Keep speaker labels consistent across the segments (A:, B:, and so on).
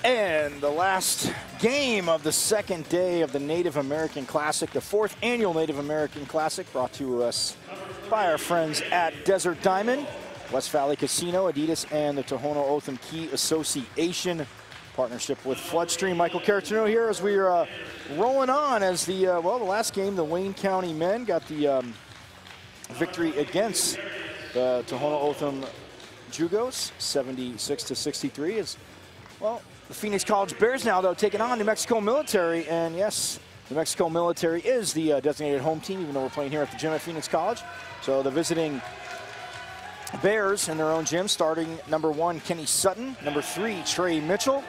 A: And the last game of the second day of the Native American Classic, the 4th annual Native American Classic, brought to us by our friends at Desert Diamond, West Valley Casino, Adidas, and the Tohono O'odham Key Association. Partnership with Floodstream. Michael Cartino here as we're rolling on as the, the last game, the Wayne County men got the victory against the Tohono O'odham Jugos, 76-63. As well, the Phoenix College Bears now, though, taking on New Mexico Military. And yes, New Mexico Military is the designated home team, even though we're playing here at the gym at Phoenix College. So the visiting Bears in their own gym, starting number 1, Kenny Sutton, number 3, Trey Mitchell,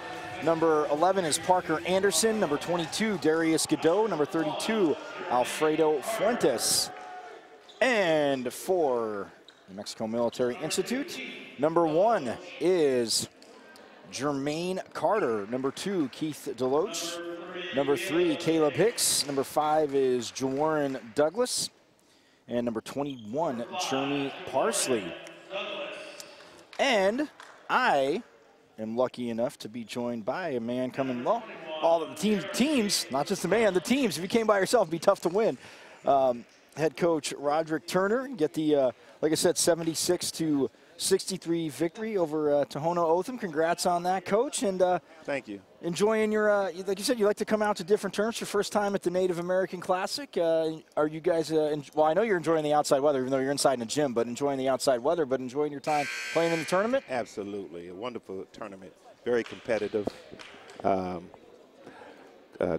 A: number 11 is Parker Anderson, number 22, Darius Godot, number 32, Alfredo Fuentes. And for New Mexico Military Institute, number 1 is Jermaine Carter, number 2, Keith Deloach, number 3, Caleb Hicks, number 5 is Jawarren Douglas, and number 21, Jeremy Parsley. And I am lucky enough to be joined by a man coming, well, all the teams, not just the man, the teams. If you came by yourself, it'd be tough to win. Head coach Roderick Turner, get the, like I said, 76-63 victory over Tohono O'odham. Congrats on that, Coach. And
B: thank you.
A: Enjoying your, like you said, you like to come out to different terms. Your first time at the Native American Classic. Are you guys, well, I know you're enjoying the outside weather, even though you're inside in a gym, but enjoying the outside weather, but enjoying your time playing in the tournament?
B: Absolutely. A wonderful tournament. Very competitive.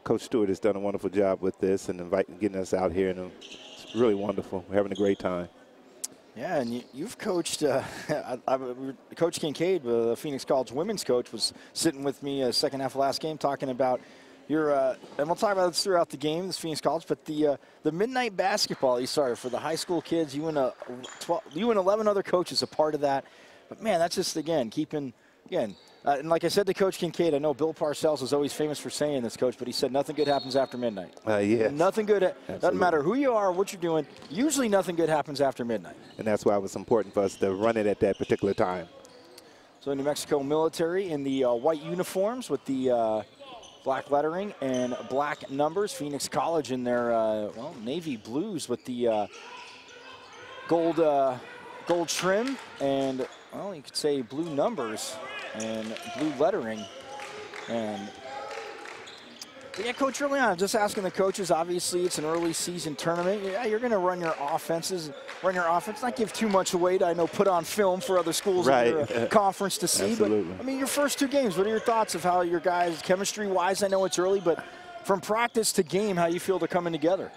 B: Coach Stewart has done a wonderful job with this and getting us out here, and it's really wonderful. We're having a great time.
A: Yeah, and you've coached, Coach Kincaid, the Phoenix College women's coach, was sitting with me second half of last game talking about your, and we'll talk about this throughout the game, this Phoenix College, but the midnight basketball you started for the high school kids, you and 11 other coaches a part of that. But man, that's just, again, keeping, again, and like I said to Coach Kincaid, I know Bill Parcells is always famous for saying this, Coach, but he said nothing good happens after midnight.
B: Yes.
A: Nothing good, doesn't matter who you are or what you're doing, usually nothing good happens after midnight.
B: And that's why it was important for us to run it at that particular time.
A: So New Mexico Military in the white uniforms with the black lettering and black numbers. Phoenix College in their, navy blues with the gold trim and, well, you could say blue numbers and blue lettering. And yeah, Coach, early on, just asking the coaches, obviously it's an early season tournament. Yeah, you're going to run your offense, not give too much away to, I know, put on film for other schools in your conference to see.
B: Absolutely.
A: But, I mean, your first 2 games, what are your thoughts of how your guys, chemistry-wise, I know it's early, but from practice to game, how you feel they're coming together?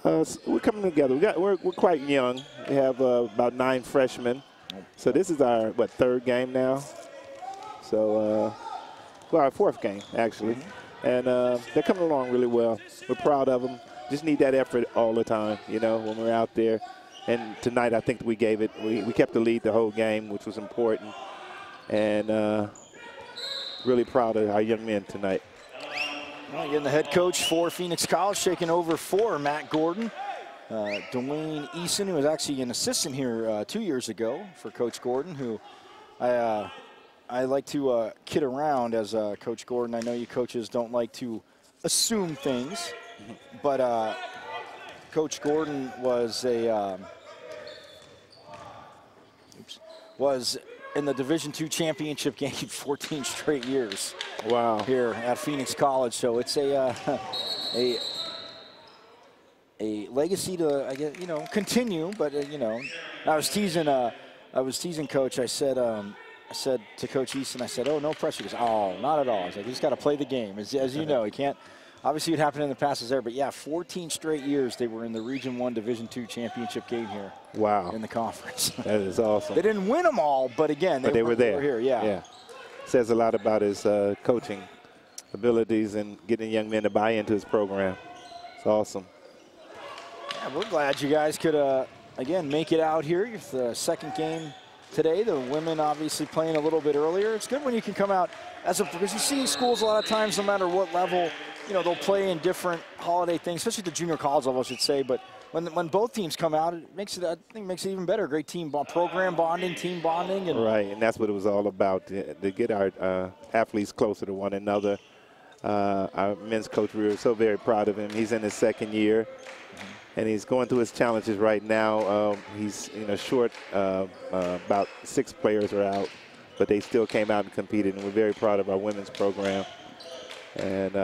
B: We're coming together. We're quite young. We have about 9 freshmen. So this is our, 3rd game now? So, our 4th game, actually. And they're coming along really well. We're proud of them. Just need that effort all the time, when we're out there. And tonight, I think we gave it. We kept the lead the whole game, which was important. And really proud of our young men tonight.
A: Well, again, the head coach for Phoenix College, taking over for Matt Gordon. Dwayne Eason, who was actually an assistant here 2 years ago for Coach Gordon, who I like to kid around as Coach Gordon. I know you coaches don't like to assume things, but Coach Gordon was was in the Division II championship game 14 straight years.
B: Wow! Here
A: at Phoenix College, so it's a legacy to, I guess, continue. But I was teasing Coach. I said to Coach Easton, I said, "Oh, no pressure." He goes, "Oh, not at all." I was like, "You just got to play the game." As you know, he can't. Obviously, it happened in the past is there, but yeah, 14 straight years they were in the Region 1 Division II championship game here.
B: Wow!
A: In the conference.
B: That is awesome.
A: They didn't win them all, but again, they were there. Here, yeah.
B: Says a lot about his coaching abilities and getting young men to buy into his program. It's awesome.
A: Yeah, we're glad you guys could again make it out here. It's the 2nd game today. The women obviously playing a little bit earlier. It's good when you can come out because you see schools a lot of times, no matter what level, they'll play in different holiday things, especially the junior college level, I should say. But when both teams come out, it makes it, I think, makes it even better. Great program bonding, team bonding, and
B: right, and that's what it was all about, to get our athletes closer to one another. Our men's coach, we were so very proud of him. He's in his second year, and he's going through his challenges right now. He's short. About 6 players are out, but they still came out and competed, and we're very proud of our women's program, and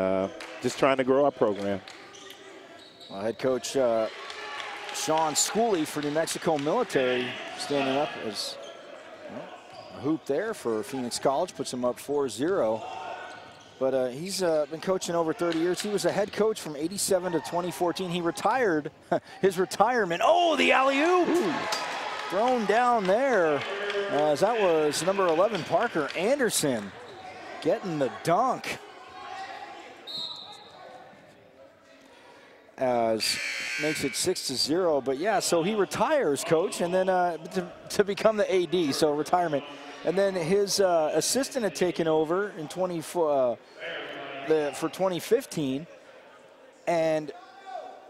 B: just trying to grow our program.
A: Head coach Sean Schooley for New Mexico Military standing up as a hoop there for Phoenix College, puts him up 4-0. But he's been coaching over 30 years. He was a head coach from '87 to 2014. He retired. His retirement. Oh, the alley-oop! Thrown down there. As that was number 11, Parker Anderson, getting the dunk. As makes it 6-0. But yeah, so he retires, coach, and then to become the AD, so retirement. And then his assistant had taken over in for 2015, and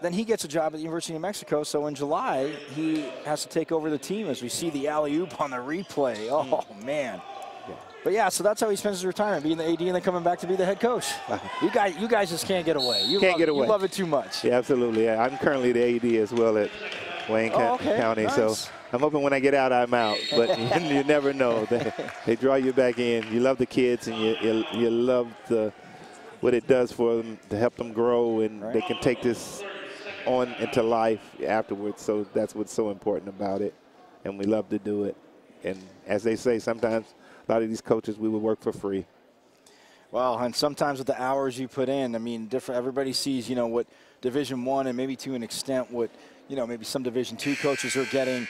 A: then he gets a job at the University of New Mexico. So in July, he has to take over the team, as we see the alley-oop on the replay. Oh, man. But yeah, so that's how he spends his retirement, being the AD and then coming back to be the head coach. You guys just can't get away. You love it too much.
B: Yeah, absolutely. Yeah, I'm currently the AD as well at Wayne County. Nice. So I'm hoping when I get out, I'm out. But you never know. They draw you back in. You love the kids, and you love what it does for them to help them grow, and they can take this on into life afterwards. So that's what's so important about it, and we love to do it. And as they say, sometimes a lot of these coaches, we would work for free.
A: Well, and sometimes with the hours you put in, I mean, everybody sees, what Division I and maybe to an extent what, maybe some Division II coaches are getting.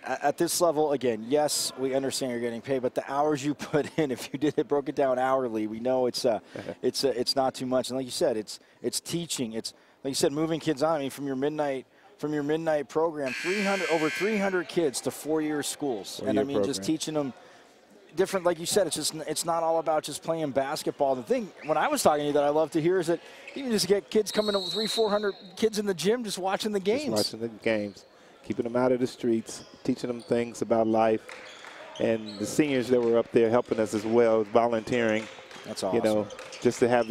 A: At this level, again, yes, we understand you're getting paid, but the hours you put in, if you broke it down hourly, we know it's not too much. And like you said, it's teaching. It's, like you said, moving kids on. I mean, from your midnight program, over 300 kids to 4-year schools. And I mean, program. Just teaching them different, like you said, it's not all about just playing basketball. The thing, when I was talking to you, that I love to hear is that you can just get kids coming to 300-400 kids in the gym just watching the games.
B: Just watching the games, keeping them out of the streets, teaching them things about life. And the seniors that were up there helping us as well, volunteering.
A: That's awesome.
B: Just to have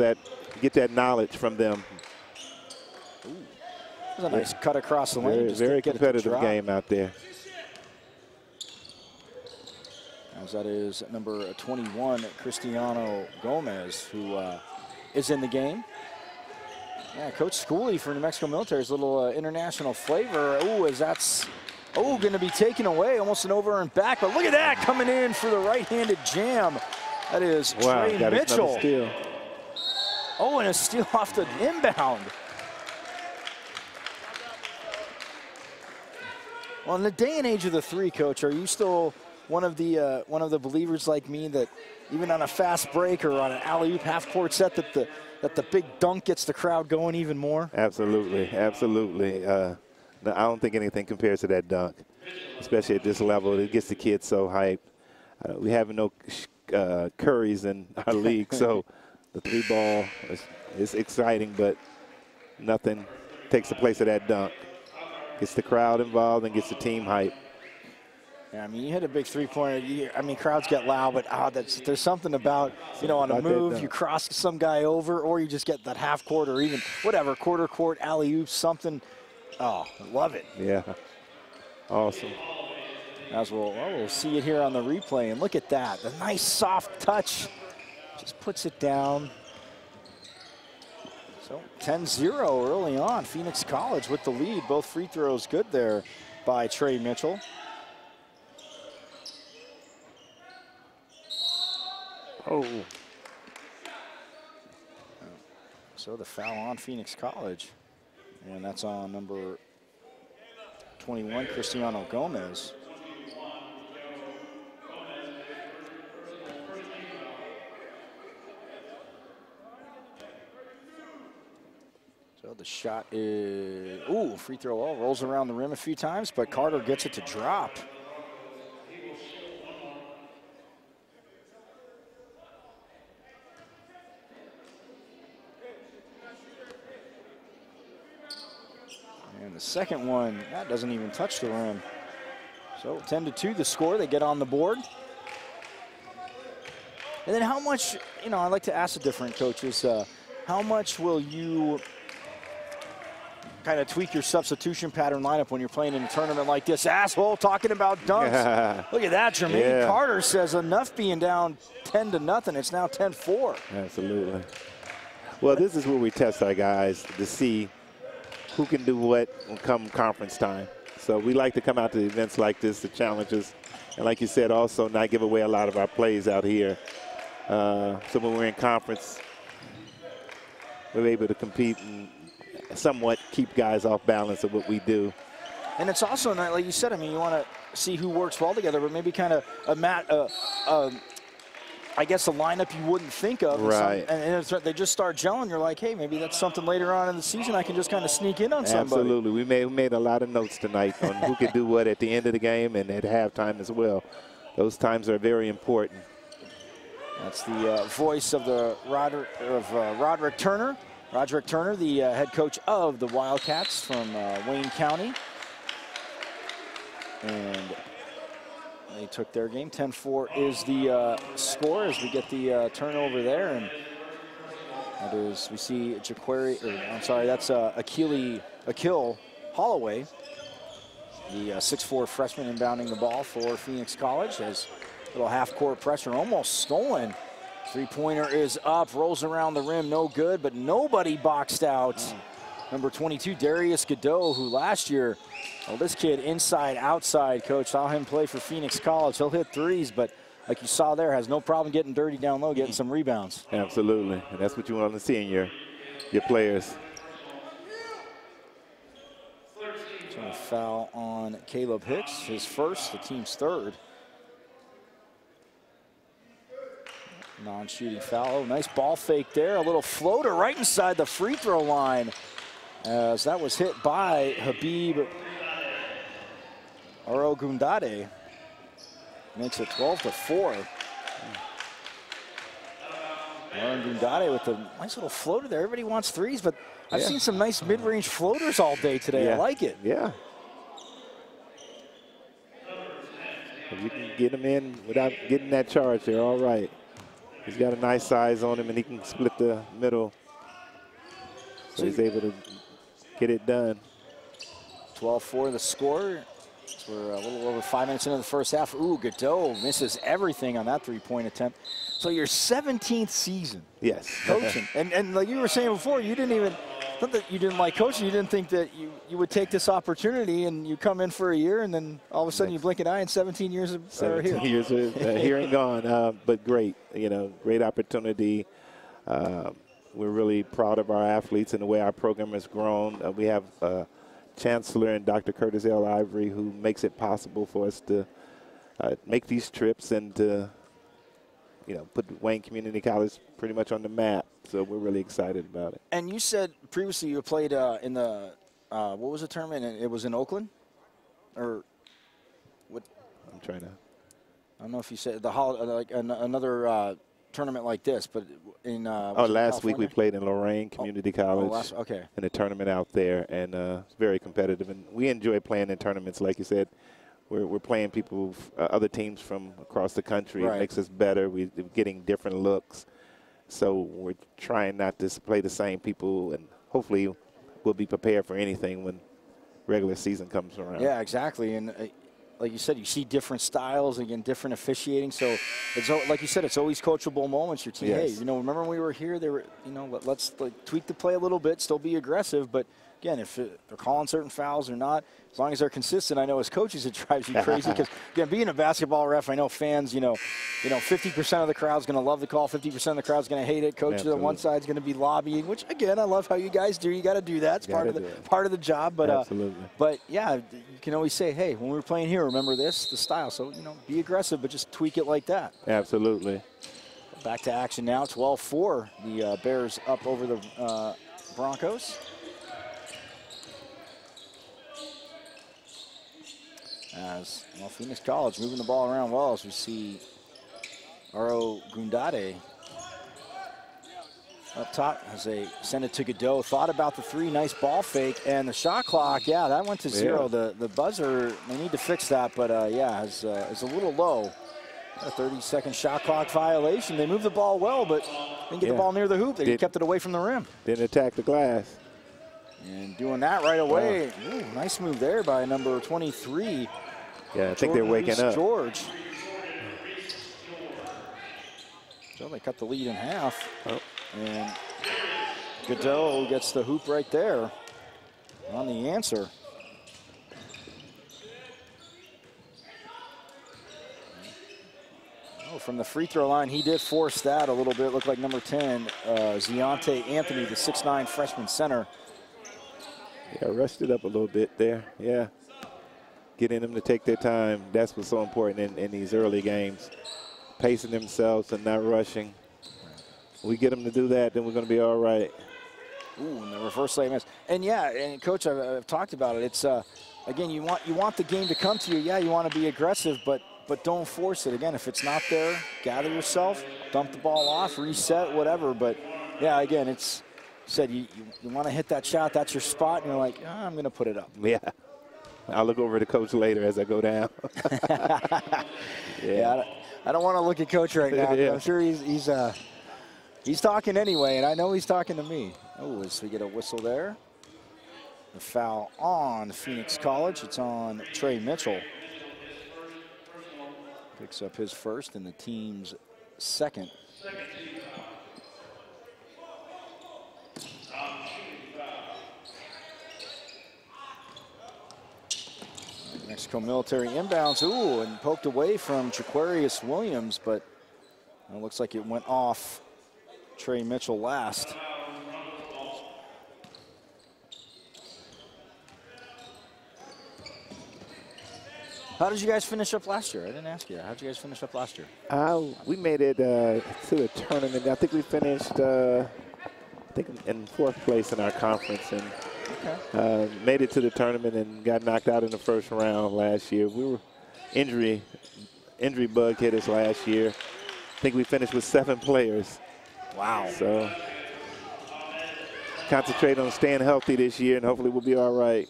B: get that knowledge from them.
A: Ooh. That was a nice cut across the lane.
B: Very competitive game out there.
A: As that is number 21, Cristiano Gomez, who is in the game. Yeah, Coach Schooley for New Mexico Military's little international flavor. Oh, going to be taken away, almost an over and back. But look at that, coming in for the right-handed jam. That is Trey Mitchell.
B: Steal.
A: Oh, and a steal off the inbound. Well, in the day and age of the three, Coach, are you still one of the believers like me that even on a fast break or on an alley-oop half-court set that the big dunk gets the crowd going even more?
B: Absolutely, absolutely. I don't think anything compares to that dunk, especially at this level. It gets the kids so hyped. We have no Currys in our league, so the 3-ball is exciting, but nothing takes the place of that dunk. Gets the crowd involved and gets the team hyped.
A: Yeah, I mean, you hit a big three-pointer. I mean, crowds get loud, but there's something about, on a move, you cross some guy over, or you just get that half-court or even whatever, quarter-court, alley-oop, something. Oh, love it.
B: Yeah, awesome.
A: As we'll see it here on the replay, and look at that. The nice soft touch. Just puts it down. So 10-0 early on. Phoenix College with the lead. Both free throws good there by Trey Mitchell.
B: Oh.
A: So the foul on Phoenix College. And that's on number 21, Cristiano Gomez. So the shot is, free throw ball rolls around the rim a few times, but Carter gets it to drop. And the second one, that doesn't even touch the rim. So 10-2 the score. They get on the board. And then how much, you know, I like to ask the different coaches, how much will you kind of tweak your substitution pattern lineup when you're playing in a tournament like this? Asshole talking about dunks. Look at that, Jermaine Carter says enough being down 10-0. It's now 10-4.
B: Absolutely. Well, this is where we test our guys to see who can do what come conference time. So we like to come out to events like this to challenge us. And like you said, also not give away a lot of our plays out here. So when we're in conference, we're able to compete and somewhat keep guys off balance of what we do.
A: And it's also not, like you said, I mean, you want to see who works well together, but maybe kind of I guess a lineup you wouldn't think of.
B: Right.
A: And they just start gelling. You're like, hey, maybe that's something later on in the season I can just kind of sneak in on somebody.
B: Absolutely. We made a lot of notes tonight on who could do what at the end of the game and at halftime as well. Those times are very important.
A: That's the voice of the Roderick Turner. Roderick Turner, the head coach of the Wildcats from Wayne County. And they took their game. 10-4 is the score as we get the turnover there. And that is, we see that's Akil Holloway, the 6'4" freshman inbounding the ball for Phoenix College. Has a little half-court pressure, almost stolen. Three-pointer is up, rolls around the rim, no good, but nobody boxed out. Number 22, Darius Godot, who last year, well, this kid inside, outside, coach, saw him play for Phoenix College. He'll hit threes, but like you saw there, has no problem getting dirty down low, getting some rebounds.
B: Absolutely, and that's what you want to see in your players.
A: So a foul on Caleb Hicks, his first, the team's third. Non-shooting foul. Oh, nice ball fake there. A little floater right inside the free throw line, as that was hit by Habib Arogundade. Makes it 12-4. Arogundade with a nice little floater there. Everybody wants threes, but I've seen some nice mid-range floaters all day today. I like it.
B: Yeah. If you can get them in without getting that charge, they're all right. He's got a nice size on him, and he can split the middle. So he's able to get it done.
A: 12-4 the score. We're a little over 5 minutes into the first half. Ooh, Godot misses everything on that three-point attempt. So your 17th season.
B: Yes.
A: Coaching. and like you were saying before, you didn't even, not that you didn't like coaching, you didn't think that you would take this opportunity and you come in for a year and then all of a sudden you blink an eye and 17 years are here.
B: 17 years here and gone, but great, great opportunity. We're really proud of our athletes and the way our program has grown. We have Chancellor and Dr. Curtis L. Ivory, who makes it possible for us to make these trips and to, put Wayne Community College pretty much on the map. So we're really excited about it.
A: And you said previously you played in the, what was the tournament? It was in Oakland? Or what?
B: I'm trying to.
A: I don't know if you said another tournament like this, but in
B: last week we played in Lorain Community College.
A: Okay.
B: In a tournament out there, and it's very competitive. And we enjoy playing in tournaments, like you said. We're playing people, other teams from across the country.
A: Right.
B: It makes us better. We're getting different looks. So we're trying not to play the same people, and hopefully we'll be prepared for anything when regular season comes around.
A: Yeah, exactly. And like you said, you see different styles, again, different officiating. So it's like you said, it's always coachable moments. Your team,
B: yes.
A: Hey, remember when we were here? They were, let's tweak the play a little bit, still be aggressive, but again, if they're calling certain fouls or not, as long as they're consistent, I know as coaches it drives you crazy because, again, being a basketball ref, I know fans, 50% of the crowd's going to love the call, 50% of the crowd's going to hate it. Coaches on one side's going to be lobbying, which, again, I love how you guys do. You got to do that. It's part of the job. But,
B: absolutely.
A: But, yeah, you can always say, hey, when we were playing here, remember this, the style. So, be aggressive, but just tweak it like that.
B: Absolutely.
A: Back to action now, 12-4. The Bears up over the Broncos. As Phoenix College moving the ball around well, as we see Arogundade up top as they send it to Godot. Thought about the three, nice ball fake, and the shot clock, yeah, that went to 0. The buzzer, they need to fix that, but yeah, it's a little low. A 30-second shot clock violation. They moved the ball well, but didn't get the ball near the hoop. They kept it away from the rim.
B: Didn't attack the glass.
A: And doing that right away. Ooh, nice move there by number 23.
B: Yeah, I think they're waking up.
A: George. So they cut the lead in half. And Godot gets the hoop right there on the answer. Oh, from the free throw line, he did force that a little bit. Looked like number 10, Ziante Anthony, the 6'9" freshman center.
B: Yeah, rushed it up a little bit there. Yeah. Getting them to take their time. That's what's so important in these early games. Pacing themselves and not rushing. We get them to do that, then we're going to be all right.
A: Ooh, and the reverse lay miss. And yeah, and Coach, I've talked about it. It's again, you want the game to come to you. Yeah, you want to be aggressive, but don't force it. Again, if it's not there, gather yourself, dump the ball off, reset, whatever. But yeah, again, it's said you want to hit that shot. That's your spot, and you're like, I'm going to put it up.
B: Yeah. I'll look over to Coach later as I go down.
A: Yeah, I don't want to look at Coach right now. Yeah. I'm sure he's talking anyway, and I know he's talking to me. Oh, so we get a whistle there. The foul on Phoenix College. It's on Trey Mitchell. Picks up his first and the team's second. Mexico Military inbounds. Ooh, and poked away from Jaquarius Williams, but it looks like it went off Trey Mitchell last. How did you guys finish up last year? I didn't ask you that. How did you guys finish up last year?
B: We made it to the tournament. I think we finished in 4th place in our conference, and made it to the tournament and got knocked out in the first round last year. We were injury bug hit us last year. I think we finished with 7 players.
A: Wow.
B: So concentrate on staying healthy this year, and hopefully we'll be all right.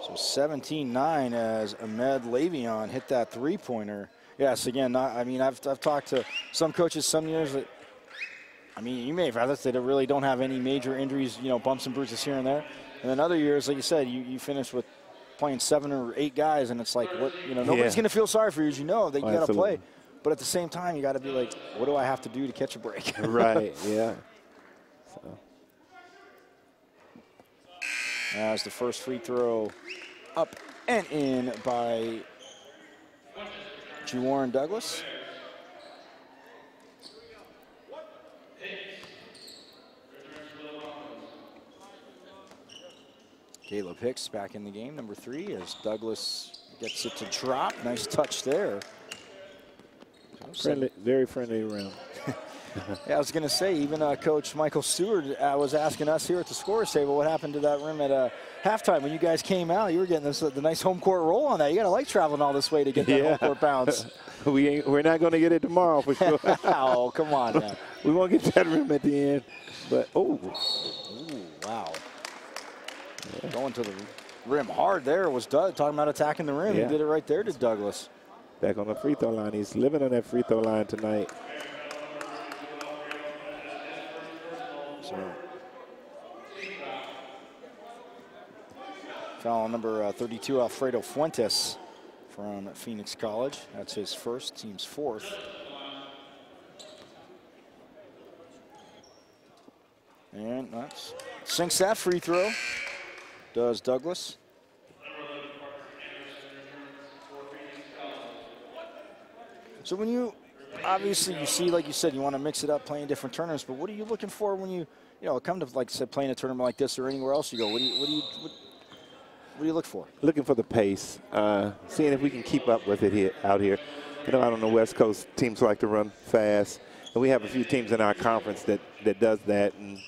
A: So 17-9 as Ahmed Le'Veon hit that three-pointer. Yes, again, I've talked to some coaches some years that, you may have had this, they really don't have any major injuries, bumps and bruises here and there. And then other years, like you said, you finish with playing 7 or 8 guys, and it's like, nobody's going to feel sorry for you, that you got to play. But at the same time, you got to be like, what do I have to do to catch a break?
B: Right, yeah. So.
A: As the first free throw up and in by Juwarren Douglas. Caleb Hicks back in the game, number 3, as Douglas gets it to drop. Nice touch there.
B: Friendly, very friendly around.
A: Yeah, I was going to say, even Coach Michael Stewart was asking us here at the scorer's table what happened to that rim at halftime. When you guys came out, you were getting the nice home court roll on that. You got to like traveling all this way to get that home court bounce.
B: We're not going to get it tomorrow for sure.
A: Oh, come on now.
B: We won't get that rim at the end. But, Ooh,
A: wow. Yeah. Going to the rim hard there was Doug, talking about attacking the rim. Yeah. He did it right there to Douglas.
B: Back on the free throw line. He's living on that free throw line tonight.
A: So, foul number 32, Alfredo Fuentes from Phoenix College. That's his first, team's 4th. And that's sinks that free throw, does Douglas. So when you, obviously you see, like you said, you want to mix it up, playing different tournaments, but what are you looking for when you come to, like I said, playing a tournament like this or anywhere else you go? What do you look for?
B: Looking for the pace, seeing if we can keep up with it out here. Out on the West Coast, teams like to run fast, and we have a few teams in our conference that does that, and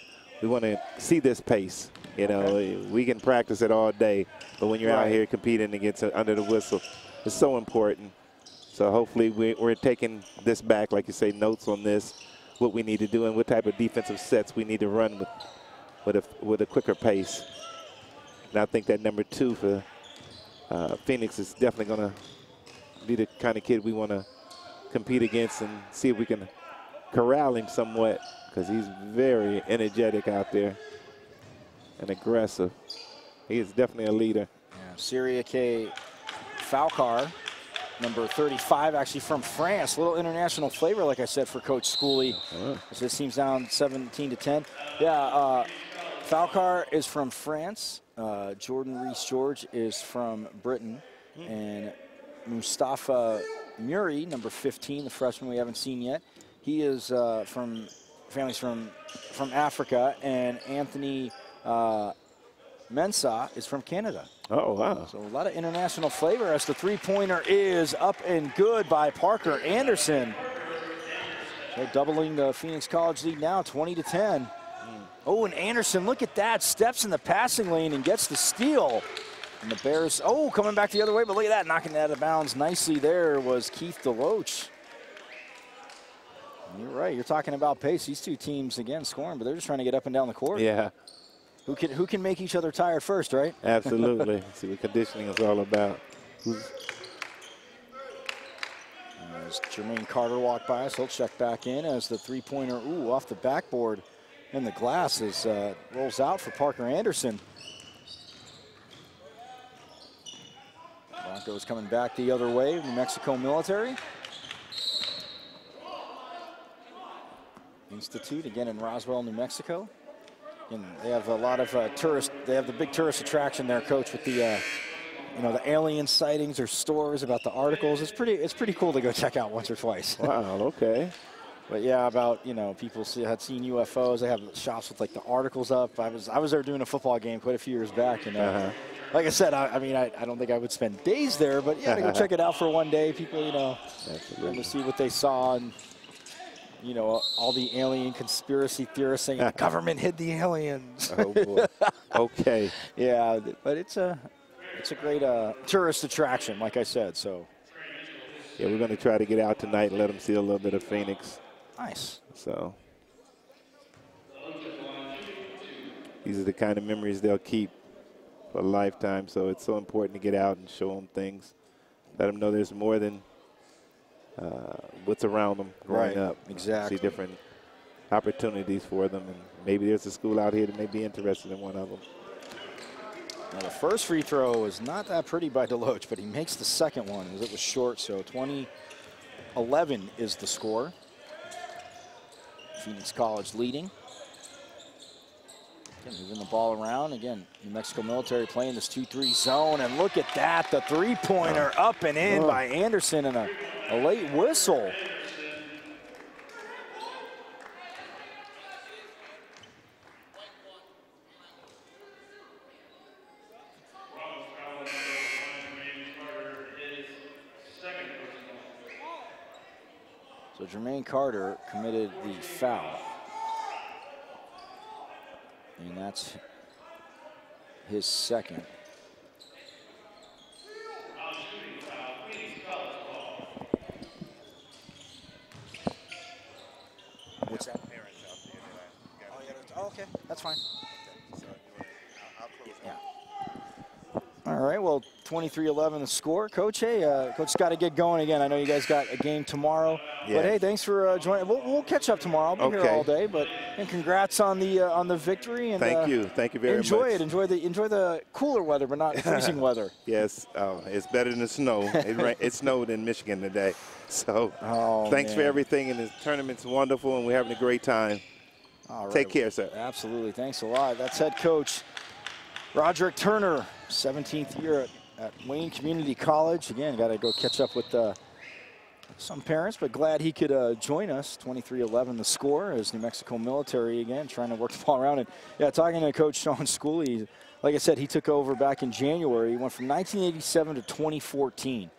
B: we want to see this pace. We can practice it all day, but when you're out here competing against under the whistle, it's so important. So hopefully we're taking this back, like you say, notes on this. what we need to do and what type of defensive sets we need to run with a quicker pace. And I think that number 2 for Phoenix is definitely going to be the kind of kid we want to compete against and see if we can corral him somewhat, because he's very energetic out there and aggressive. He is definitely a leader.
A: Yeah, Cyriaque Falcar, number 35, actually from France. A little international flavor, like I said, for Coach Schooley. As this team's down 17-10. Yeah, Falcar is from France. Jordan Reese-George is from Britain. And Mustafa Muri, number 15, the freshman we haven't seen yet. He is families from Africa. And Anthony Mensah is from Canada.
B: Oh, wow.
A: So a lot of international flavor as the three-pointer is up and good by Parker Anderson. So doubling the Phoenix College lead now, 20-10. Oh, and Anderson, look at that, steps in the passing lane and gets the steal. And the Bears, oh, coming back the other way, but look at that, knocking it out of bounds nicely there was Keith DeLoach. You're right, you're talking about pace. These two teams, again, scoring, but they're just trying to get up and down the court.
B: Yeah.
A: Who can make each other tired first, right?
B: Absolutely. See what conditioning is all about.
A: As Jermaine Carter walked by us, he'll check back in as the three-pointer, off the backboard and the glass is rolls out for Parker Anderson. Broncos coming back the other way, New Mexico Military Institute, again in Roswell, New Mexico. And they have a lot of tourists. They have the big tourist attraction there, Coach, with the, the alien sightings or stories about the articles. It's pretty cool to go check out once or twice.
B: Wow. Okay.
A: But yeah, about people had seen UFOs. They have shops with like the articles up. I was there doing a football game quite a few years back, and like I said, I don't think I would spend days there, but yeah, to go check it out for one day. People, to see what they saw and. All the alien conspiracy theorists saying the government hid the aliens.
B: Oh, boy. Okay.
A: Yeah, but it's a great tourist attraction, like I said. So.
B: Yeah, we're going to try to get out tonight and let them see a little bit of Phoenix.
A: Nice.
B: So. These are the kind of memories they'll keep for a lifetime. So it's so important to get out and show them things. Let them know there's more than what's around them growing up.
A: Exactly.
B: See different opportunities for them, and maybe there's a school out here that may be interested in one of them.
A: Now the first free throw is not that pretty by DeLoach, but he makes the second one as it was short, so 20-11 is the score. Phoenix College leading. Again, moving the ball around. Again, New Mexico Military playing this 2-3 zone, and look at that, the three-pointer up and in by Anderson, and a late whistle. So Jermaine Carter committed the foul. And that's his second. What's that? Oh, okay. That's fine. Yeah. All right, well, 23-11 the score. Coach, hey, Coach got to get going again. I know you guys got a game tomorrow. Yeah. But, hey, thanks for joining. We'll catch up tomorrow. I'll be here all day. But and congrats on the victory. And
B: thank you very much.
A: Enjoy it. Enjoy the cooler weather, but not freezing weather.
B: Yes, it's better than the snow. It snowed in Michigan today. So thanks for everything. And the tournament's wonderful, and we're having a great time. All right. Take care, sir.
A: Absolutely. Thanks a lot. That's head coach Roderick Turner, 17th year at Wayne Community College. Again, got to go catch up with some parents, but glad he could join us. 23-11 the score as New Mexico Military, again, trying to work the ball around. And, yeah, talking to Coach Sean Schooley, like I said, he took over back in January. He went from 1987 to 2014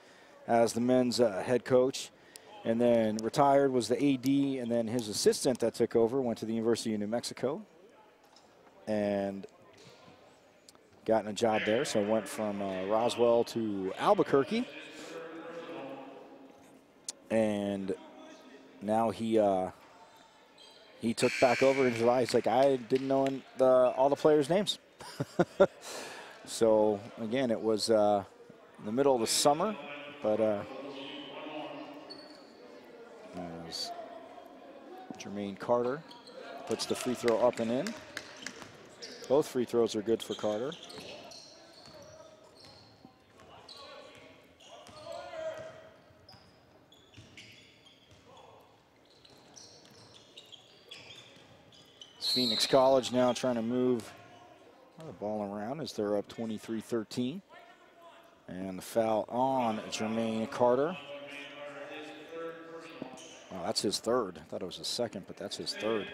A: as the men's head coach, and then retired, was the AD, and then his assistant that took over went to the University of New Mexico and gotten a job there. So went from Roswell to Albuquerque. And now he he took back over in July. He's like, I didn't know all the players' names. So, again, it was in the middle of the summer, but as Jermaine Carter puts the free throw up and in. Both free throws are good for Carter. It's Phoenix College now trying to move the ball around as they're up 23-13. And the foul on Jermaine Carter. Oh, that's his third. I thought it was his second, but that's his third.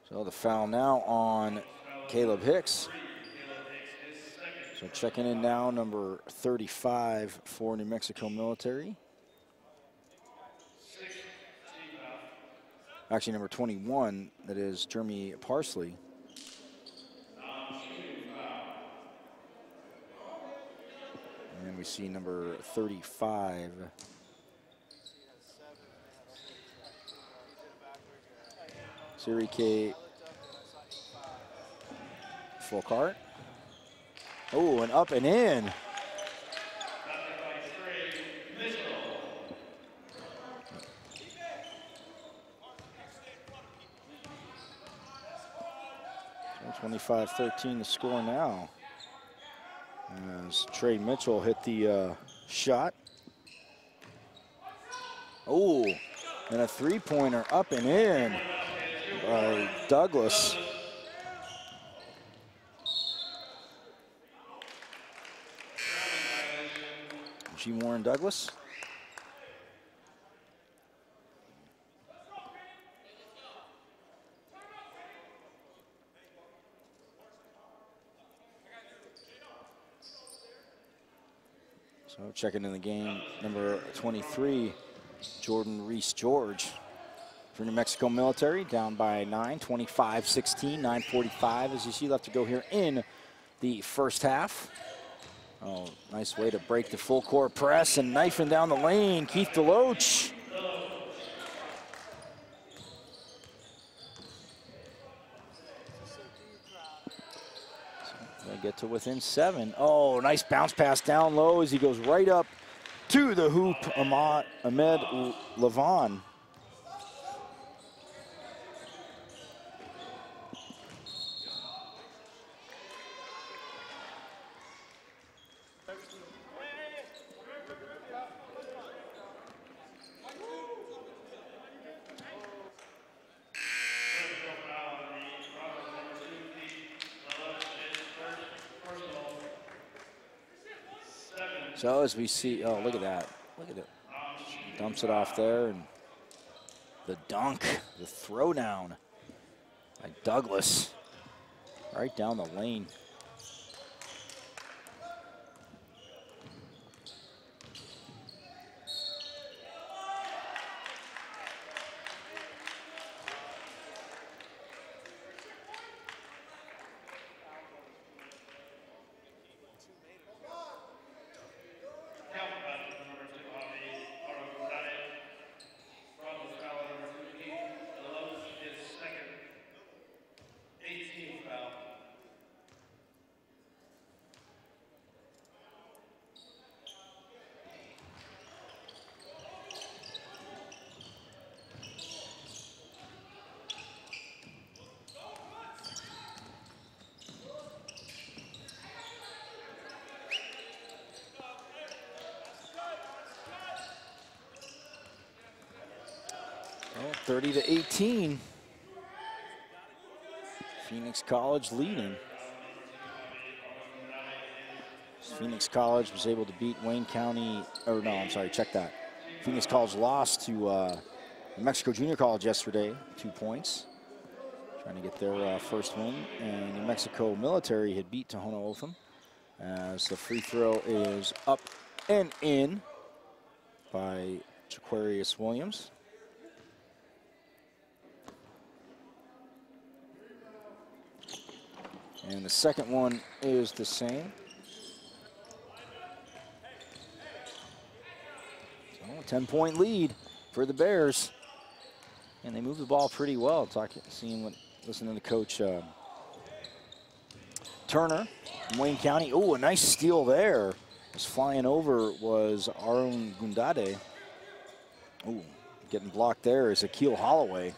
A: So the foul now on Caleb Hicks. So checking in now, number 35 for New Mexico Military. Actually, number 21, that is Jeremy Parsley. And then we see number 35. Siri K. Full cart. Oh, and up and in. So 25-13 the score now. As Trey Mitchell hit the shot. Oh, and a three-pointer up and in by Douglas. G. Warren Douglas. So checking in the game, number 23, Jordan Reese-George for New Mexico Military, down by 9, 25-16, 9:45 as you see left to go here in the first half. Oh, nice way to break the full court press and knifing down the lane, Keith DeLoach. So they get to within 7. Oh, nice bounce pass down low as he goes right up to the hoop, Ahmed Levon. So as we see, oh, look at that. Look at it. Dumps it off there, and the dunk, the throwdown by Douglas. Right down the lane. Well, 30-18. Phoenix College leading. Phoenix College was able to beat Wayne County, or no, I'm sorry, check that. Phoenix College lost to New Mexico Junior College yesterday, 2 points. Trying to get their first win. And New Mexico Military had beat Tohono O'odham as the free throw is up and in by Jaquarius Williams. And the second one is the same. So 10-point lead for the Bears. And they move the ball pretty well. Listening to Coach Turner from Wayne County. Oh, a nice steal there. Just flying over was Aaron Gundade. Oh, getting blocked there is Akil Holloway.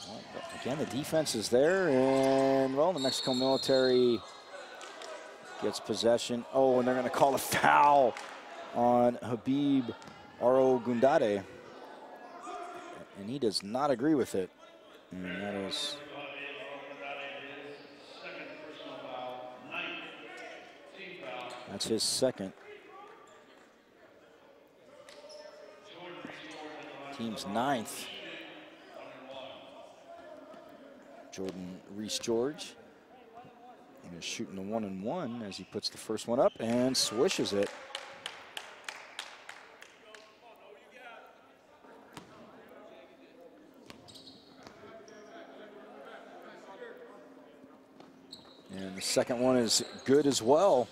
A: Well, again, the defense is there, and well, New Mexico Military gets possession. Oh, and they're going to call a foul on Habib Aro Gundade. And he does not agree with it. And that is that's his second. Team's 9th. Jordan Reese-George is shooting the 1-and-1 as he puts the first one up and swishes it. And the second one is good as well.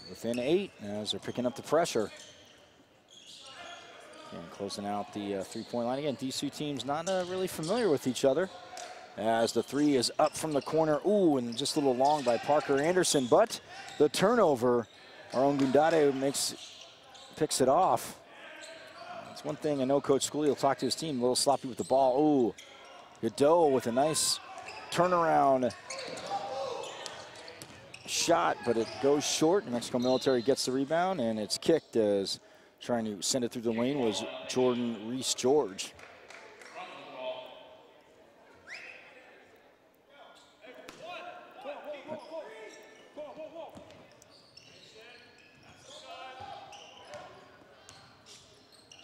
A: Within 8 as they're picking up the pressure. And closing out the three-point line. Again, these two teams not really familiar with each other. As the three is up from the corner. Ooh, and just a little long by Parker Anderson. But the turnover, Aaron Gundade picks it off. It's one thing I know Coach Schooley will talk to his team, a little sloppy with the ball. Ooh, Godot with a nice turnaround shot, but it goes short. New Mexico Military gets the rebound, and it's kicked as trying to send it through the lane was Jordan Reese-George.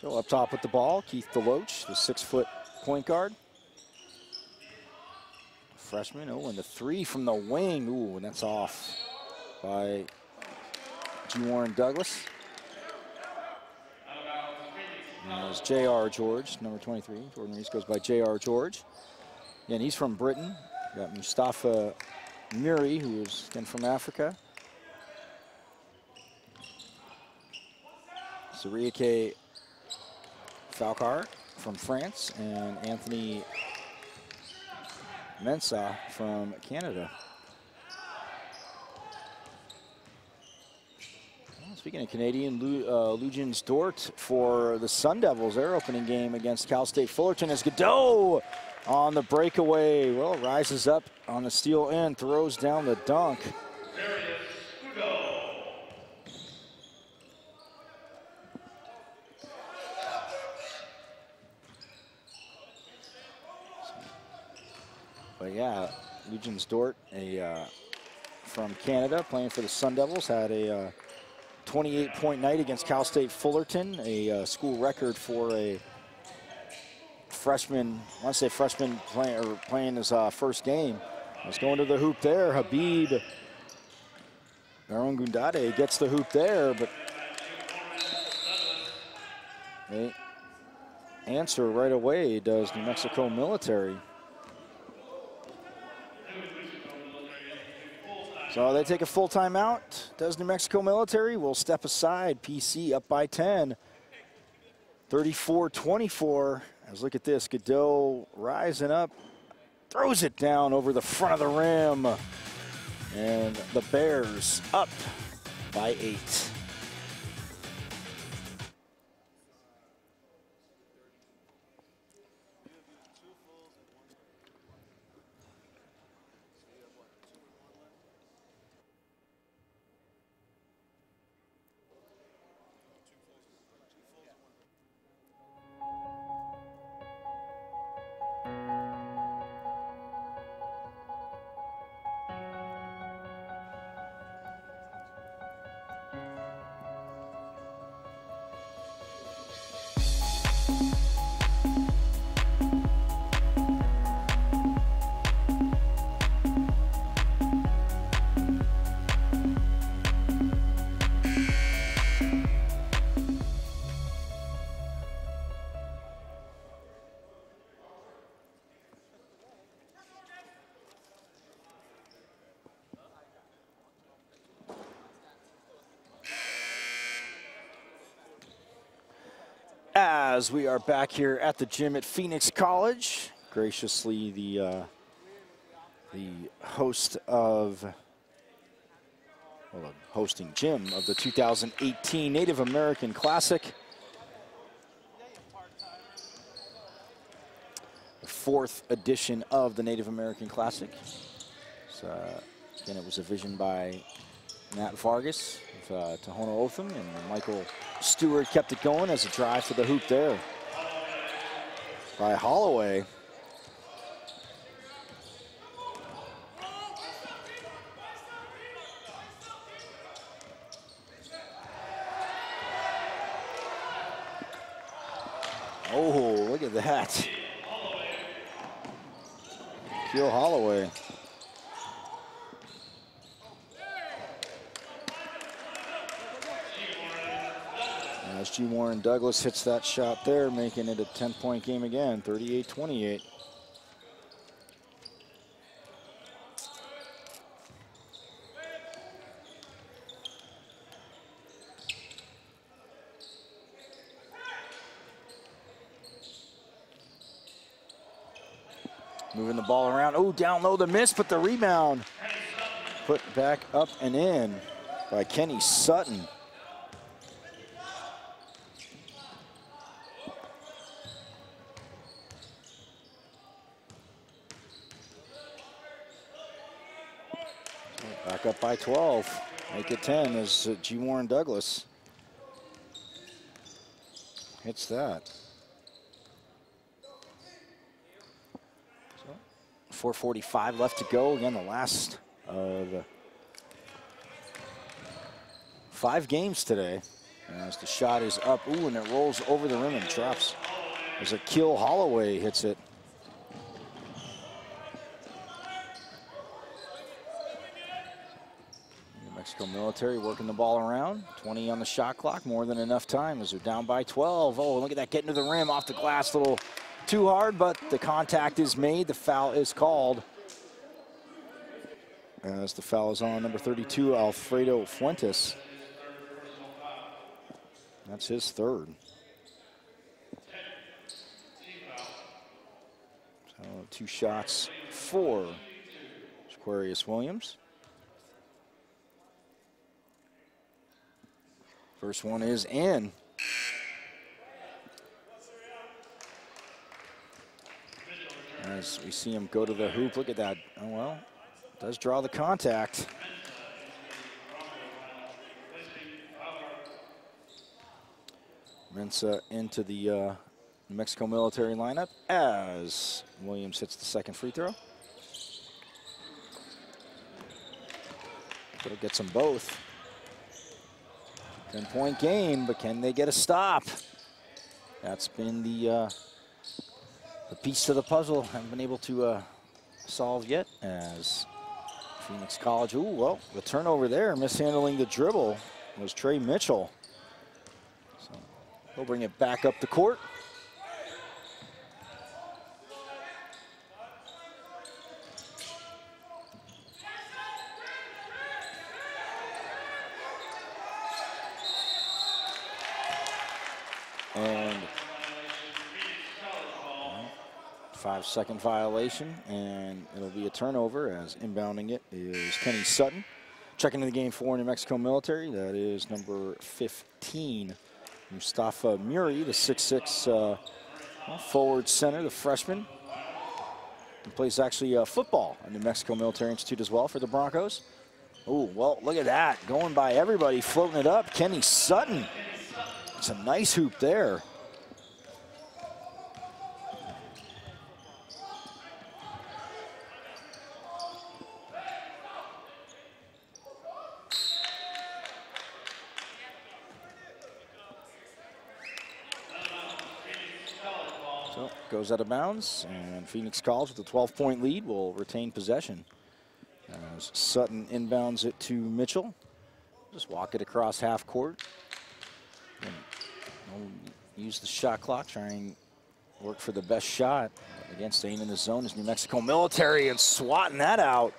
A: So up top with the ball, Keith DeLoach, the 6-foot point guard. Freshman, oh, and the three from the wing. Ooh, and that's off by G. Warren Douglas. And there's J.R. George, number 23. Jordan Reese goes by J.R. George. And he's from Britain. Got Mustafa Muri, who is again from Africa. Siriake Falcar from France, and Anthony Mensah from Canada. Well, speaking of Canadian, Lugens Dort for the Sun Devils, their opening game against Cal State Fullerton as Godot on the breakaway. Well, rises up on the steal and throws down the dunk. But yeah, Lugens Dort, from Canada, playing for the Sun Devils, had a 28-point night against Cal State Fullerton, a school record for a freshman. I want to say freshman playing his first game. Let's go into the hoop there. Habib Aaron Gundade gets the hoop there, but they answer right away. Does New Mexico Military. So they take a full timeout. Does New Mexico Military will step aside. PC up by 10. 34-24. As look at this, Godot rising up, throws it down over the front of the rim. And the Bears up by 8. As we are back here at the gym at Phoenix College, graciously the host of, well, the hosting gym of the 2018 Native American Classic. The 4th edition of the Native American Classic. So, again, it was a vision by Matt Vargas of Tohono O'odham, and Michael Stewart kept it going as a drive to the hoop there by Holloway. Oh, look at that. Keel Holloway. As G. Warren Douglas hits that shot there, making it a 10-point game again, 38-28. Moving the ball around. Oh, down low, the miss, but the rebound put back up and in by Kenny Sutton. Back up by 12. Make it 10 as G. Warren Douglas hits that. So 4:45 left to go. Again, the last of 5 games today. As the shot is up. Ooh, and it rolls over the rim and drops. As Akil Holloway hits it. Mexico Military working the ball around. 20 on the shot clock, more than enough time as they're down by 12. Oh, look at that, getting to the rim off the glass, a little too hard, but the contact is made. The foul is called. As the foul is on number 32, Alfredo Fuentes. That's his 3rd. So 2 shots for Aquarius Williams. First one is in. As we see him go to the hoop, look at that. Oh, well, does draw the contact. Mensa into the New Mexico Military lineup as Williams hits the 2nd free throw. It'll get them both. 10-point game, but can they get a stop? That's been the piece to the puzzle. Haven't been able to solve yet as Phoenix College. Ooh, well, the turnover there, mishandling the dribble, was Trey Mitchell. So he'll bring it back up the court. And 5-second violation, and it'll be a turnover as inbounding it is Kenny Sutton. Checking in the game for New Mexico Military, that is number 15, Mustafa Muri, the 6'6" forward center, the freshman. He plays actually football at New Mexico Military Institute as well for the Broncos. Oh, well, look at that, going by everybody, floating it up. Kenny Sutton. It's a nice hoop there. So goes out of bounds, and Phoenix College with a 12-point lead will retain possession. As Sutton inbounds it to Mitchell. Just walk it across half court. Use the shot clock, try and work for the best shot. Again, staying in the zone is New Mexico Military and swatting that out.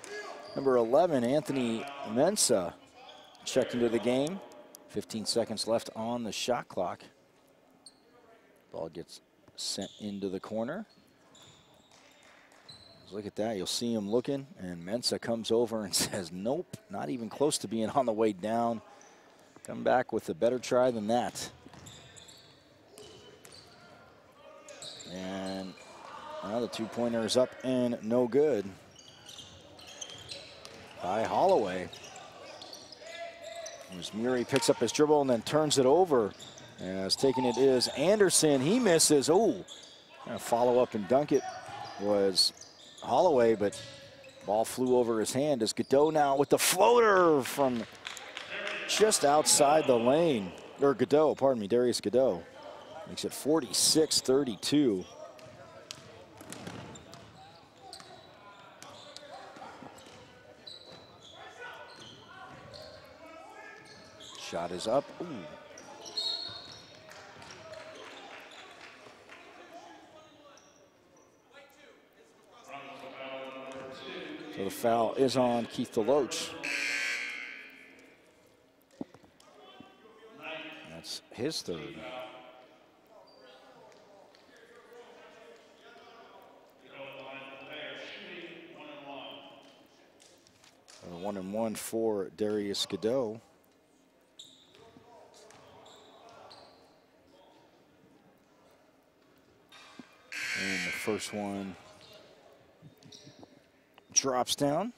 A: Number 11, Anthony Mensa, checked into the game. 15 seconds left on the shot clock. Ball gets sent into the corner. Look at that. You'll see him looking, and Mensah comes over and says, nope, not even close to being on the way down. Come back with a better try than that. And the two-pointer is up and no good by Holloway. As Murray picks up his dribble and then turns it over. As taking it is Anderson. He misses. Oh, follow up and dunk it was Holloway, but ball flew over his hand as Godot now with the floater from just outside the lane. Or Godot, pardon me, Darius Godot. Makes it 46-32. Shot is up. Ooh. So the foul is on Keith DeLoach. That's his third. A 1-and-1 for Darius Godot. And the first one drops down.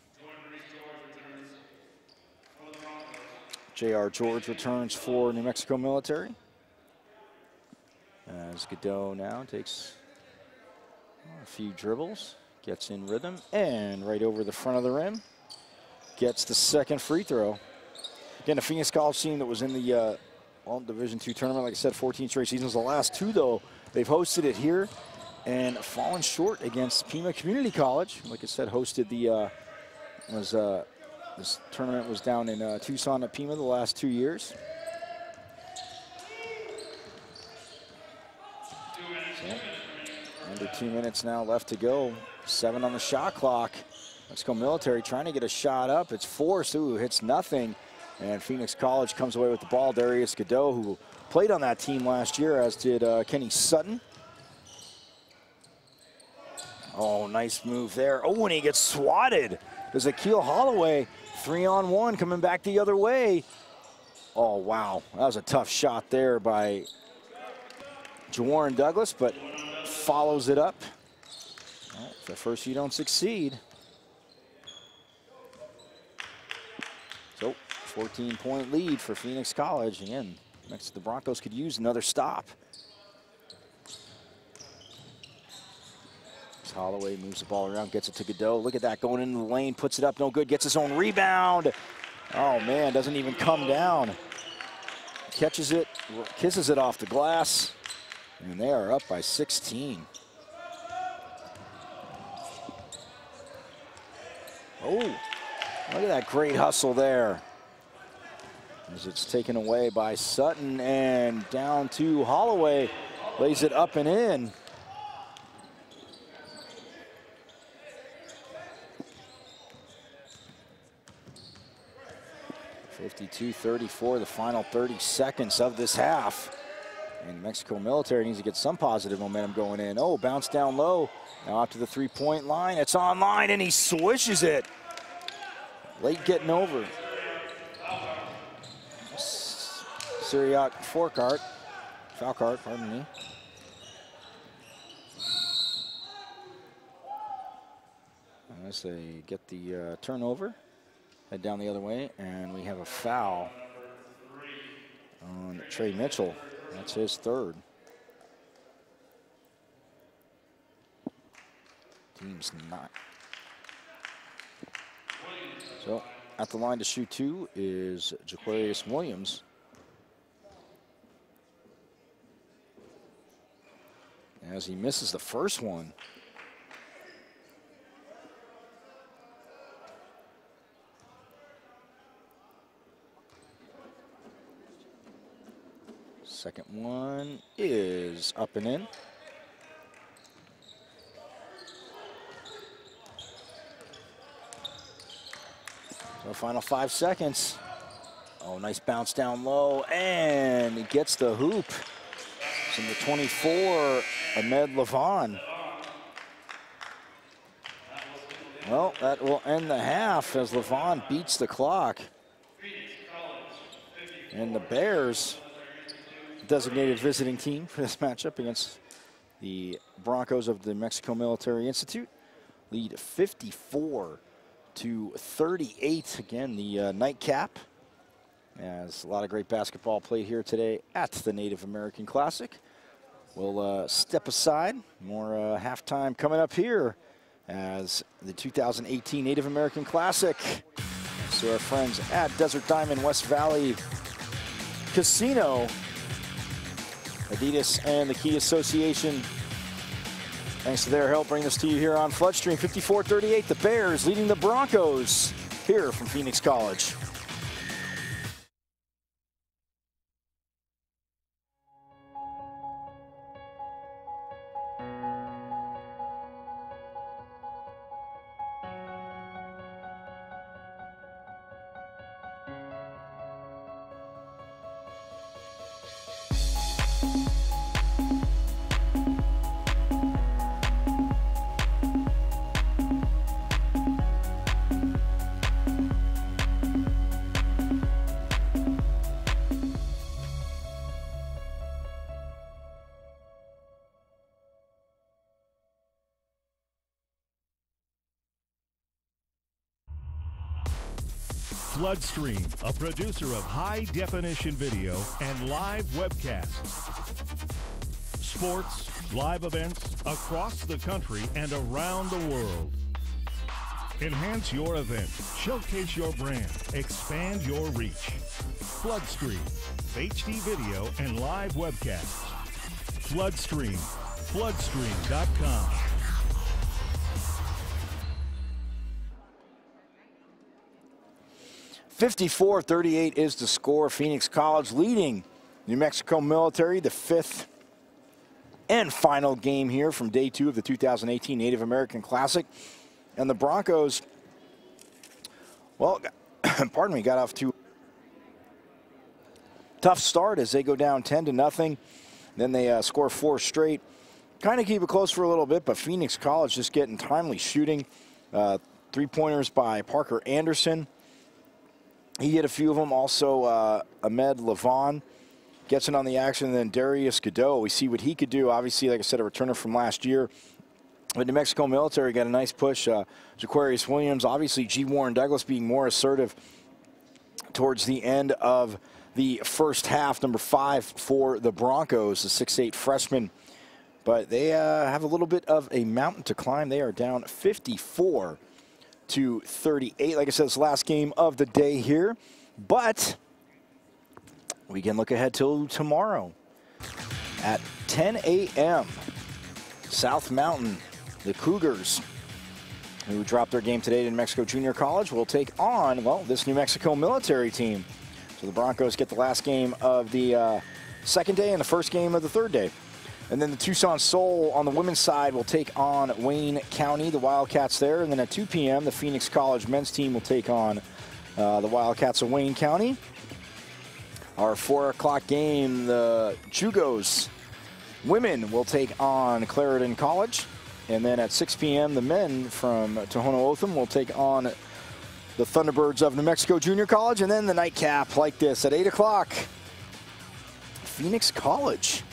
A: J.R. George returns for New Mexico Military. As Godot now takes a few dribbles, gets in rhythm, and right over the front of the rim, gets the second free throw. Again, a Phoenix College team that was in the All-Division II tournament, like I said, 14 straight seasons. The last two, though, they've hosted it here and fallen short against Pima Community College. Like I said, hosted the, this tournament was down in Tucson at Pima the last 2 years. So, under 2 minutes now left to go. 7 on the shot clock. Mexico Military trying to get a shot up. It's forced. Ooh, hits nothing. And Phoenix College comes away with the ball. Darius Godot, who played on that team last year, as did Kenny Sutton. Oh, nice move there. Oh, and he gets swatted. There's Akil Holloway, 3-on-1, coming back the other way. Oh, wow. That was a tough shot there by Jawarren Douglas, but follows it up. Well, the first you don't succeed. So, 14-point lead for Phoenix College. Again, next the Broncos could use another stop. Holloway moves the ball around, gets it to Godot. Look at that, going into the lane, puts it up, no good, gets his own rebound. Oh man, doesn't even come down. Catches it, kisses it off the glass, and they are up by 16. Oh, look at that great hustle there. As it's taken away by Sutton, and down to Holloway, lays it up and in. 52-34, the final 30 seconds of this half. And Mexico Military needs to get some positive momentum going in. Oh, bounce down low. Now up to the three-point line. It's online, and he swishes it. Late getting over. Syriac Falcart, pardon me. As they get the turnover. Head down the other way, and we have a foul on Trey Mitchell. That's his third. Team's not. So at the line to shoot two is Jaquarius Williams. As he misses the first one. Second one is up and in. So final 5 seconds. Oh, nice bounce down low, and he gets the hoop. It's number 24, Ahmed Levon. Well, that will end the half as Levon beats the clock. And the Bears, designated visiting team for this matchup against the Broncos of the New Mexico Military Institute, lead 54-38. Again, the nightcap. As a lot of great basketball played here today at the Native American Classic. We'll step aside. More halftime coming up here as the 2018 Native American Classic. So our friends at Desert Diamond West Valley Casino, Adidas and the Key Association, thanks to their help, bring this to you here on Floodstream. 54-38, the Bears leading the Broncos here from Phoenix College.
C: Floodstream, a producer of high-definition video and live webcasts. Sports, live events across the country and around the world. Enhance your event, showcase your brand, expand your reach. Floodstream, HD video and live webcasts. Floodstream, floodstream.com.
A: 54-38 is the score. Phoenix College leading New Mexico Military, the fifth and final game here from day 2 of the 2018 Native American Classic. And the Broncos, well, pardon me, got off to a tough start as they go down 10-0. Then they score 4 straight. Kind of keep it close for a little bit, but Phoenix College just getting timely shooting. 3-pointers by Parker Anderson. He hit a few of them. Also, Ahmed Levon gets in on the action. And then Darius Godot, we see what he could do. Obviously, like I said, a returner from last year. But New Mexico Military got a nice push. Jaquarius Williams, obviously G. Warren Douglas being more assertive towards the end of the first half. Number 5 for the Broncos, the 6'8" freshman. But they have a little bit of a mountain to climb. They are down 54-38. Like I said, it's the last game of the day here. But we can look ahead till tomorrow at 10 a.m. South Mountain, the Cougars, who dropped their game today to New Mexico Junior College, will take on, well, this New Mexico Military team. So the Broncos get the last game of the second day and the first game of the third day. And then the Tucson Soul on the women's side will take on Wayne County, the Wildcats there. And then at 2 p.m., the Phoenix College men's team will take on the Wildcats of Wayne County. Our 4 o'clock game, the Jugos women will take on Clarendon College. And then at 6 p.m., the men from Tohono O'odham will take on the Thunderbirds of New Mexico Junior College. And then the nightcap like this at 8 o'clock, Phoenix College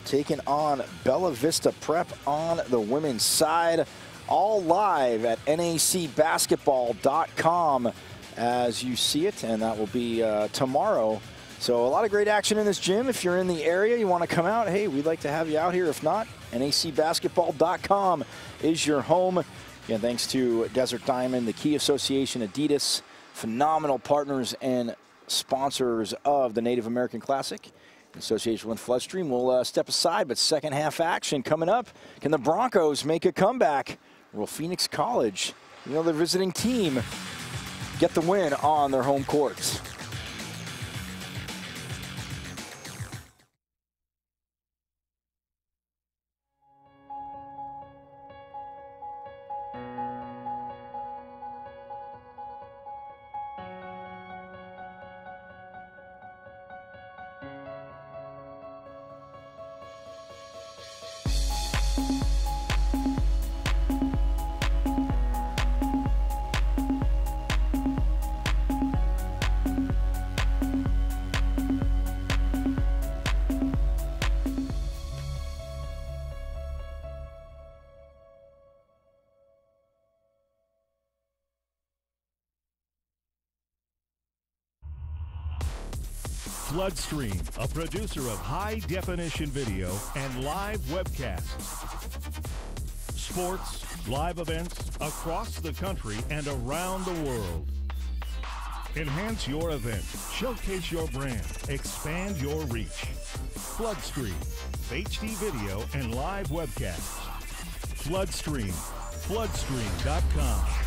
A: taking on Bella Vista Prep on the women's side. All live at nacbasketball.com as you see it, and that will be tomorrow. So a lot of great action in this gym. If you're in the area, you want to come out, hey, we'd like to have you out here. If not, nacbasketball.com is your home. Again, thanks to Desert Diamond, the Key Association, Adidas, phenomenal partners and sponsors of the Native American Classic. In association with Floodstream, we'll step aside, but second half action coming up. Can the Broncos make a comeback? Will Phoenix College, you know, their visiting team, get the win on their home courts?
C: Floodstream, a producer of high-definition video and live webcasts. Sports, live events across the country and around the world. Enhance your event, showcase your brand, expand your reach. Floodstream, HD video and live webcasts. Floodstream, floodstream.com.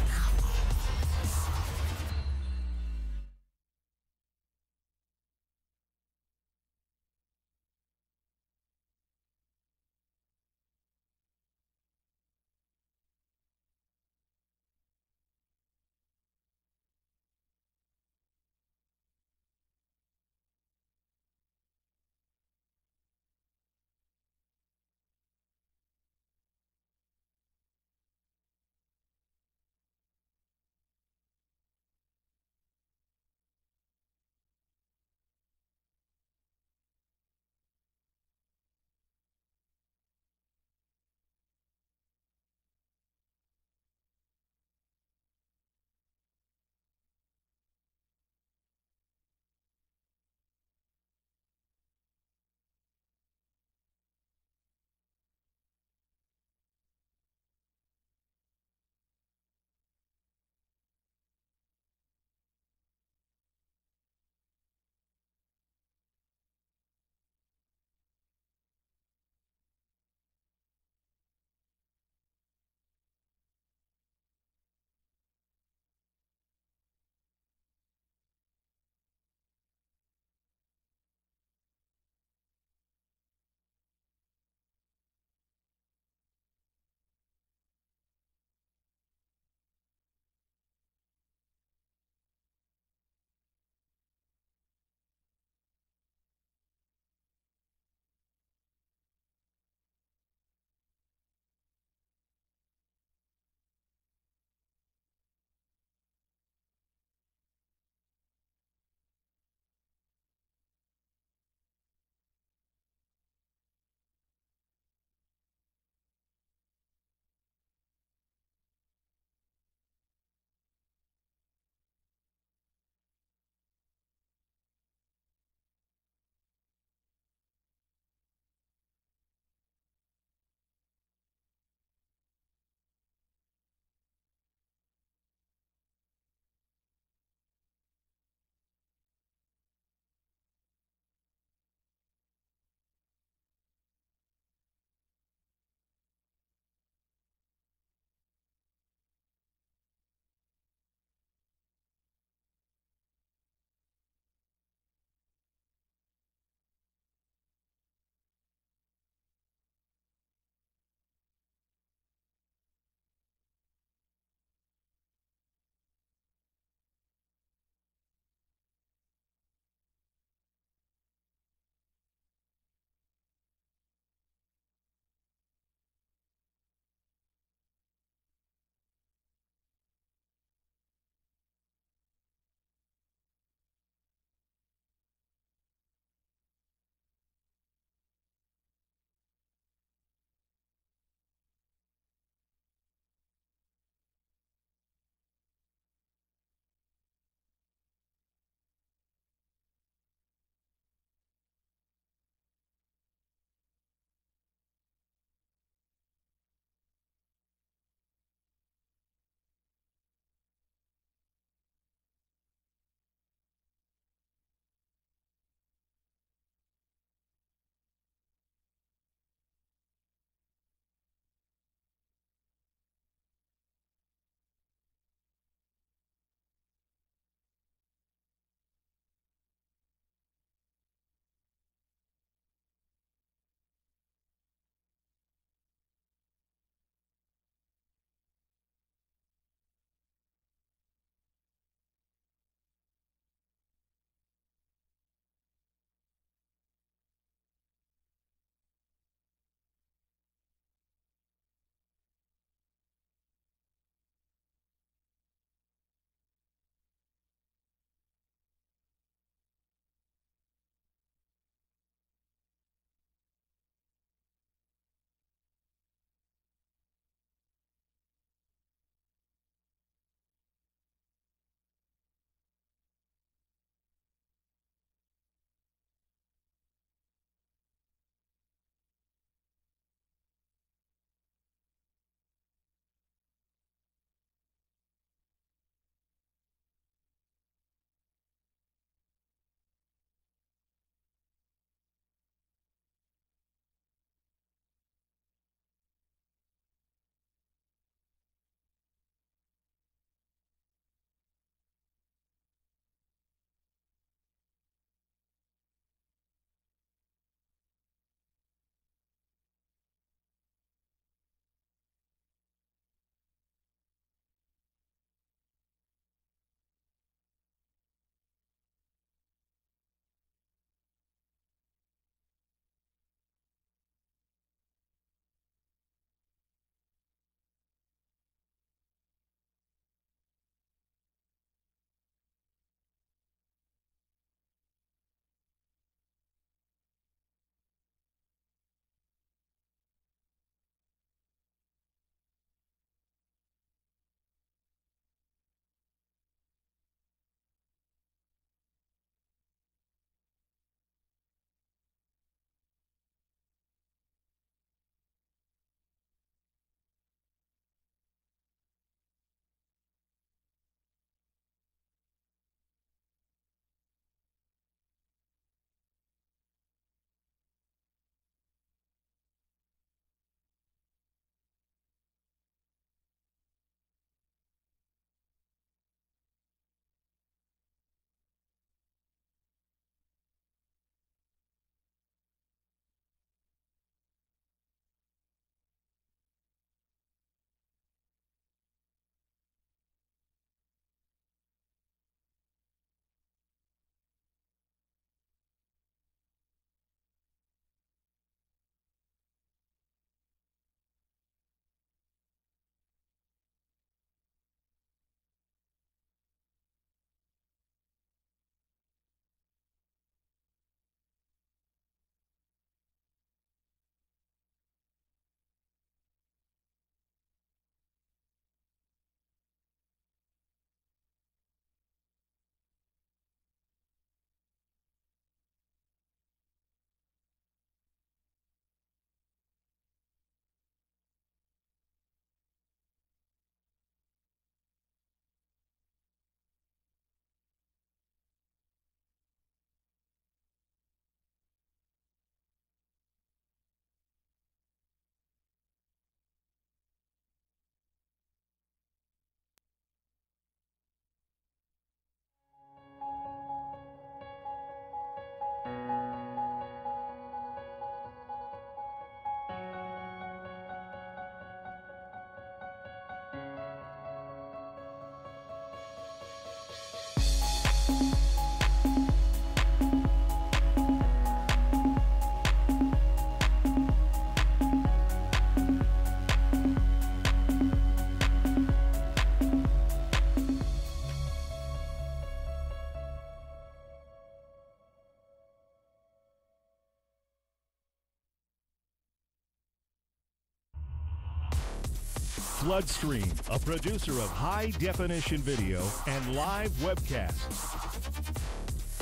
C: Floodstream, a producer of high-definition video and live webcasts.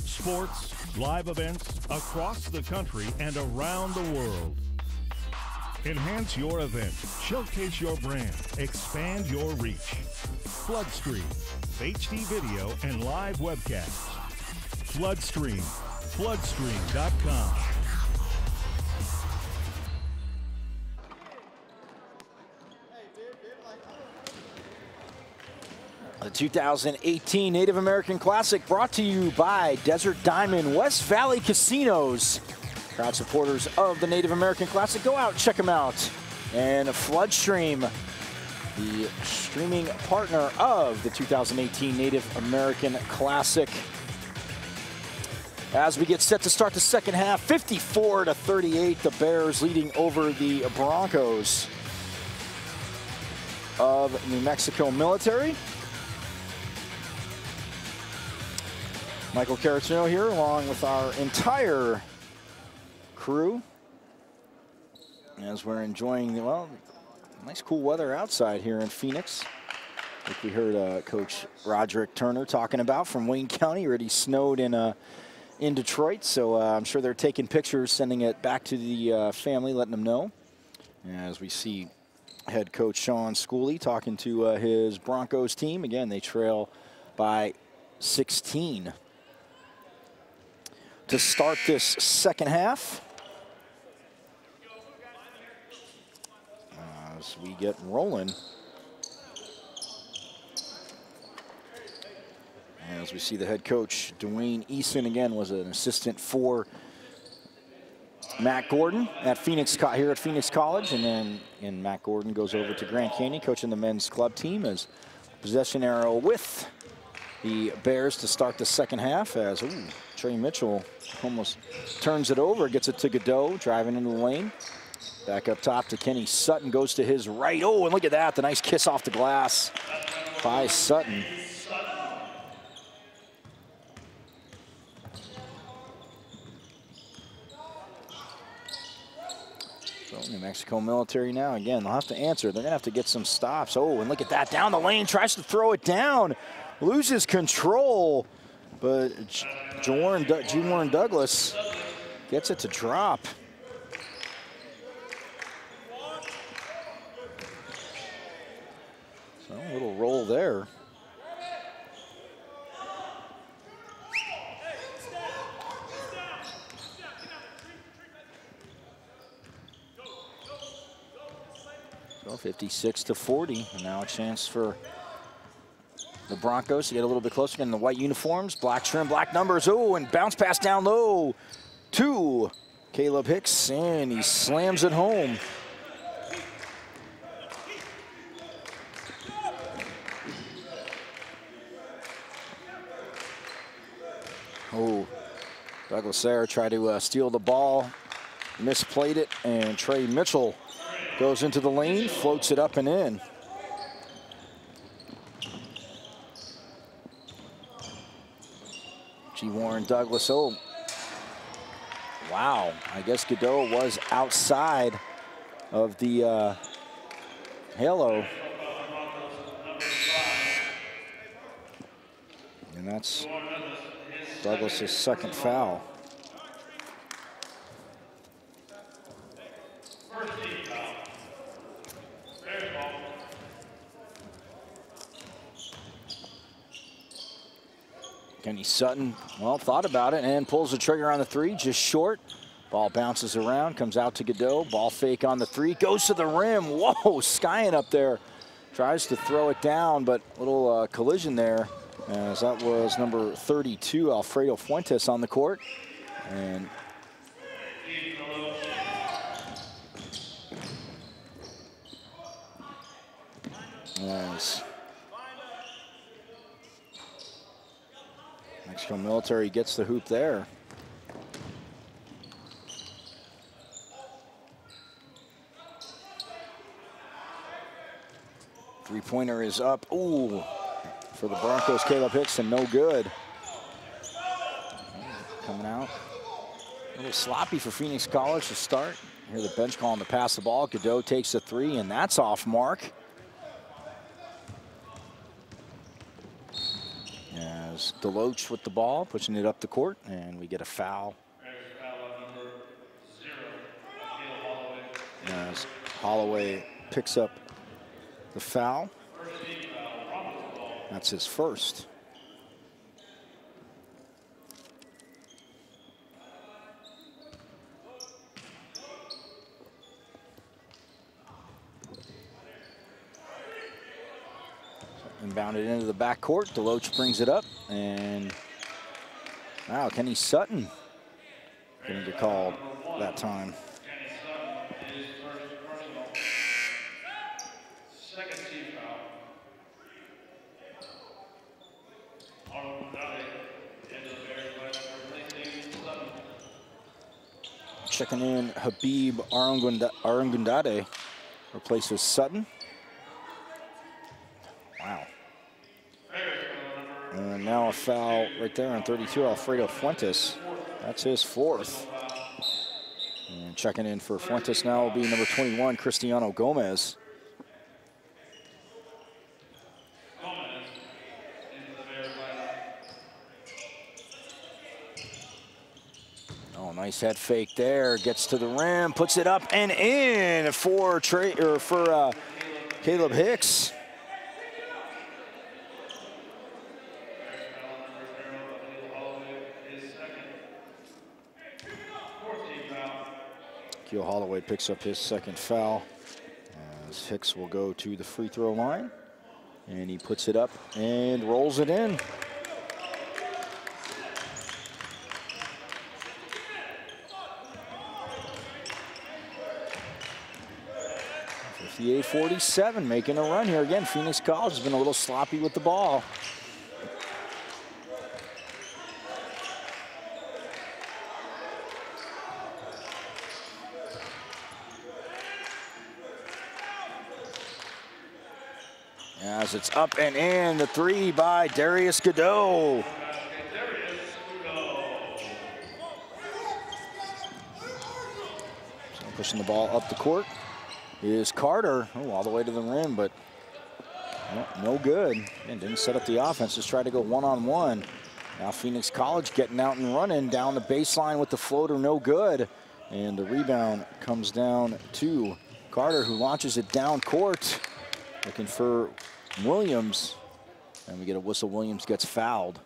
C: Sports, live events across the country and around the world. Enhance your event, showcase your brand, expand your reach. Floodstream, HD video and live webcasts. Floodstream, floodstream.com.
A: The 2018 Native American Classic brought to you by Desert Diamond West Valley Casinos. Proud supporters of the Native American Classic. Go out, check them out. And Floodstream, the streaming partner of the 2018 Native American Classic. As we get set to start the second half, 54-38, the Bears leading over the Broncos of New Mexico Military. Michael Caratino here, along with our entire crew, as we're enjoying, well, nice cool weather outside here in Phoenix. Like we heard Coach Roderick Turner talking about from Wayne County. Already snowed in Detroit, so I'm sure they're taking pictures, sending it back to the family, letting them know. As we see head coach Sean Schooley talking to his Broncos team. Again, they trail by 16. To start this second half, as we get rolling. As we see the head coach, Dwayne Eason, again, was an assistant for Matt Gordon at Phoenix, here at Phoenix College, and then Matt Gordon goes over to Grand Canyon, coaching the men's club team as possession arrow with the Bears to start the second half as Trey Mitchell almost turns it over, gets it to Godot, driving into the lane. Back up top to Kenny Sutton, goes to his right. Oh, and look at that, the nice kiss off the glass by Sutton. So New Mexico Military now, again, they'll have to answer. They're gonna have to get some stops. Oh, and look at that, down the lane, tries to throw it down. Loses control, but G. Warren Douglas gets it to drop. So a little roll there. So 56-40, and now a chance for the Broncos to get a little bit closer. Again, the white uniforms, black trim, black numbers. Oh, and bounce pass down low to Caleb Hicks, and he slams it home. Oh, Douglas Sayre tried to steal the ball, misplayed it, and Trey Mitchell goes into the lane, floats it up and in. G. Warren Douglas, oh, wow. I guess Godot was outside of the halo. And that's Douglas's second foul. Kenny Sutton, well, thought about it and pulls the trigger on the three, just short. Ball bounces around, comes out to Godot. Ball fake on the three, goes to the rim. Whoa, skying up there. Tries to throw it down, but a little collision there, as that was number 32, Alfredo Fuentes, on the court. And Nashville Military gets the hoop there. Three-pointer is up. Ooh, for the Broncos, Caleb Hicks, and no good. Coming out. A little sloppy for Phoenix College to start. Here the bench calling to pass the ball. Godot takes a three, and that's off mark. As Deloach with the ball, pushing it up the court, and we get a foul. As Holloway picks up the foul. That's his first. Inbounded into the backcourt. Deloach brings it up, and wow, Kenny Sutton didn't get called that time. Checking in, Habib Arungundade replaces Sutton. Wow. And now a foul right there on 32, Alfredo Fuentes. That's his fourth. And checking in for Fuentes now will be number 21, Cristiano Gomez. Oh, nice head fake there. Gets to the rim, puts it up and in for Caleb Hicks. Keel Holloway picks up his second foul as Hicks will go to the free throw line, and he puts it up and rolls it in. .48-47, making a run here again. Phoenix College has been a little sloppy with the ball. As it's up and in, the three by Darius Godot. So pushing the ball up the court is Carter. Oh, all the way to the rim, but no good. And didn't set up the offense, just tried to go one-on-one. Now Phoenix College getting out and running down the baseline with the floater, no good. And the rebound comes down to Carter, who launches it down court, looking for Williams, and we get a whistle. Williams gets fouled,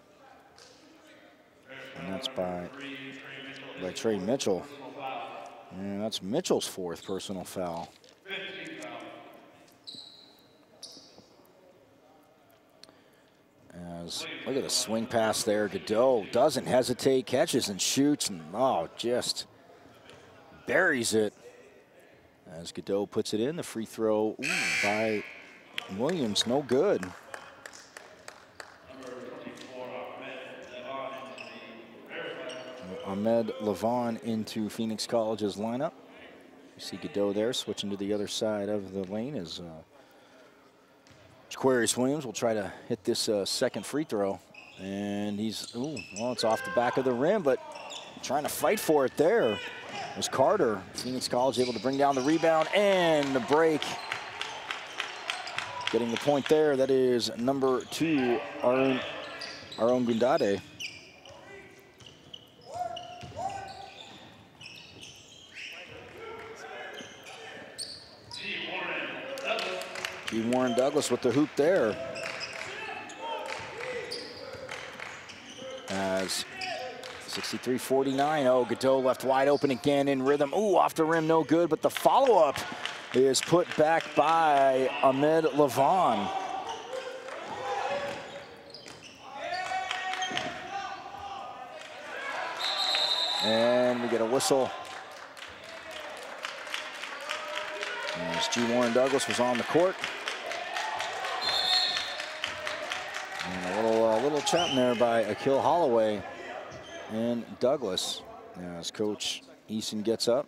A: and that's by Trey Mitchell. And that's Mitchell's fourth personal foul. As look at the swing pass there. Godot doesn't hesitate, catches and shoots, and oh, just buries it. As Godot puts it in, the free throw by Williams, no good. Ahmed Levon into Phoenix College's lineup. You see Godot there switching to the other side of the lane as Jaquarius Williams will try to hit this second free throw. And he's, well, it's off the back of the rim, but trying to fight for it there. It was Carter. Phoenix College able to bring down the rebound and the break. Getting the point there, that is number 2, Arungundade. G. Warren Douglas with the hoop there. As 63-49, oh, Godot left wide open again in rhythm. Ooh, off the rim, no good, but the follow-up is put back by Ahmed Levon. And we get a whistle. As G. Warren Douglas was on the court. And a little chatting there by Akil Holloway and Douglas. As Coach Eason gets up.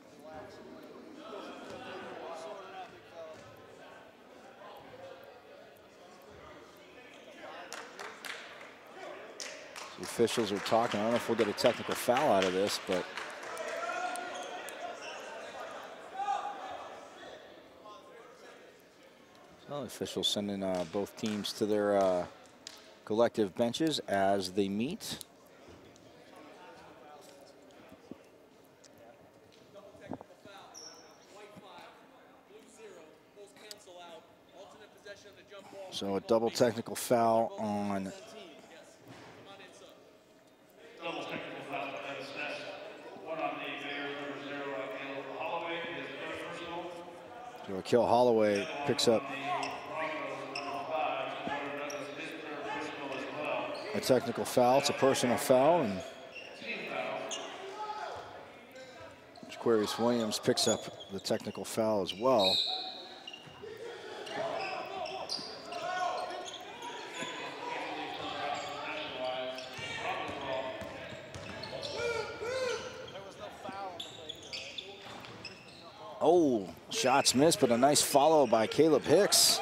A: The officials are talking. I don't know if we'll get a technical foul out of this, but well, officials sending both teams to their collective benches as they meet. So a double technical foul on so Akil Holloway picks up a technical foul. It's a personal foul, and Jaquarius Williams picks up the technical foul as well. Oh, shots missed, but a nice follow by Caleb Hicks.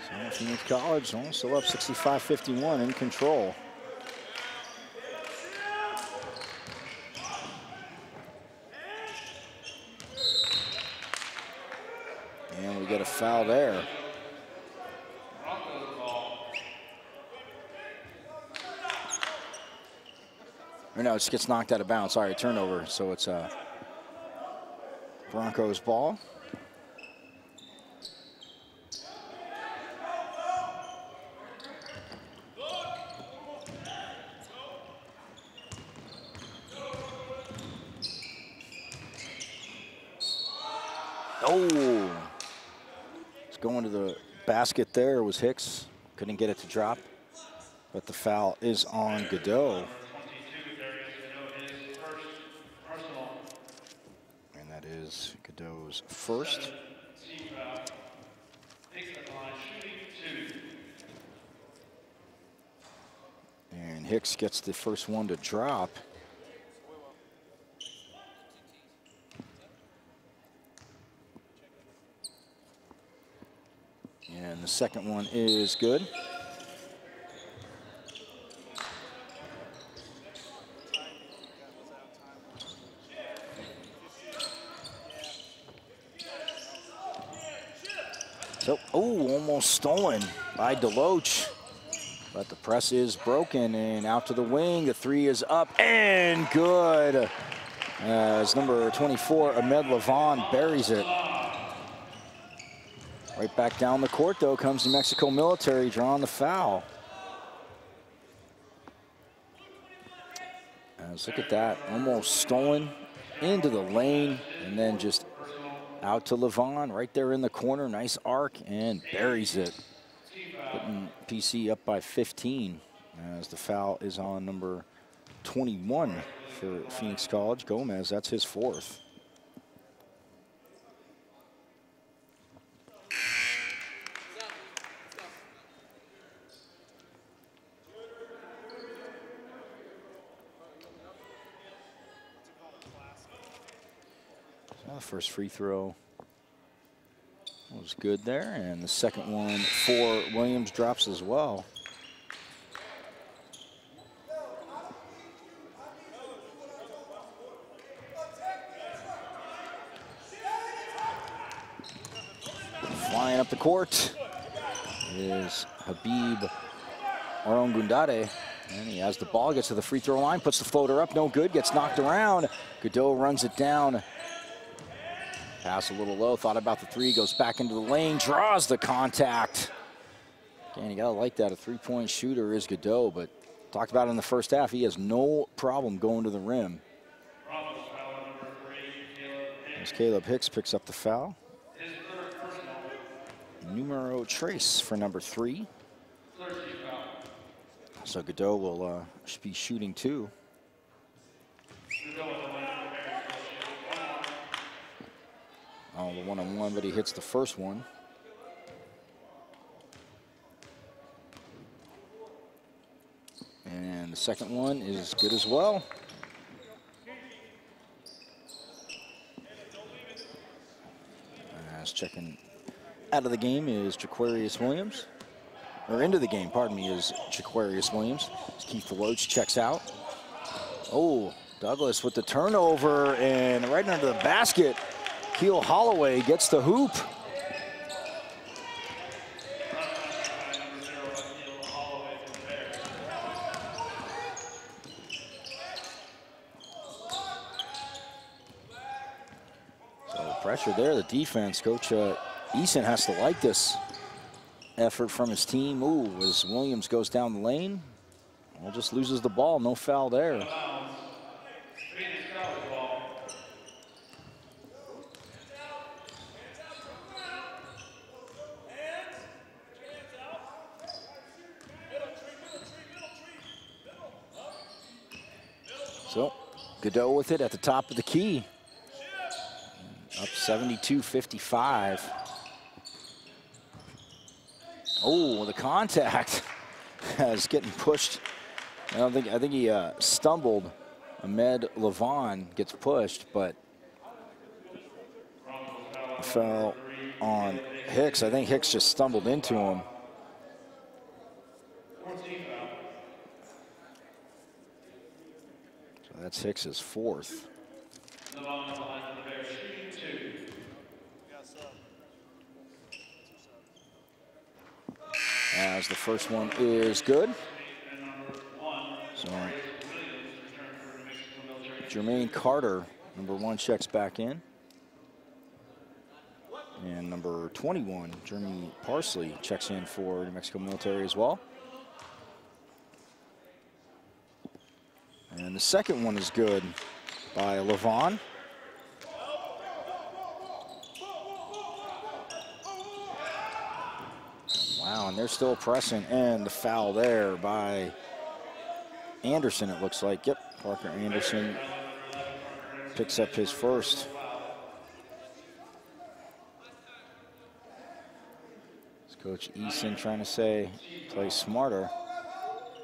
A: So Phoenix College still up 65-51, in control. And we get a foul there. Or no, it just gets knocked out of bounds. Sorry, turnover. So it's a Broncos ball. Oh, it's going to the basket there. Was Hicks. Couldn't get it to drop. But the foul is on Godot. Is Godot's first. And Hicks gets the first one to drop. And the second one is good. So, oh, almost stolen by Deloach. But the press is broken, and out to the wing. The three is up and good. As number 24, Ahmed Levon, buries it. Right back down the court, though, comes New Mexico Military, drawing the foul. As look at that, almost stolen into the lane, and then just out to Levon, right there in the corner. Nice arc, and buries it. Putting PC up by 15 as the foul is on number 21 for Phoenix College. Gomez, that's his fourth. The first free throw was good there, and the second one for Williams drops as well. Flying up the court is Habib Orongundade. And he has the ball, gets to the free throw line, puts the floater up, no good, gets knocked around. Godot runs it down. Pass a little low, thought about the three, goes back into the lane, draws the contact. Again, you gotta like that. A three-point shooter is Godot, but talked about it in the first half, he has no problem going to the rim. As Caleb Hicks picks up the foul. Numero trace for number 3. So Godot will be shooting 2. Now the one-on-one, but he hits the first one. And the second one is good as well. As checking out of the game is Jaquarius Williams. Or into the game, pardon me, is Jaquarius Williams. Keith Deloach checks out. Oh, Douglas with the turnover, and right under the basket, Keel Holloway gets the hoop. So pressure there, the defense. Coach Eason has to like this effort from his team. Ooh, as Williams goes down the lane, well, just loses the ball, no foul there. So, Godot with it at the top of the key. Up 72-55. Oh, the contact is getting pushed. I think he stumbled. Ahmed Levon gets pushed, but fell on Hicks. I think Hicks just stumbled into him. So that's Hicks's fourth. As the first one is good. So Jermaine Carter, number 1, checks back in. And number 21, Jeremy Parsley, checks in for New Mexico Military as well. And the second one is good by Levon. Wow, and they're still pressing, and the foul there by Anderson, it looks like. Yep, Parker Anderson picks up his first. It's Coach Eason trying to say, play smarter.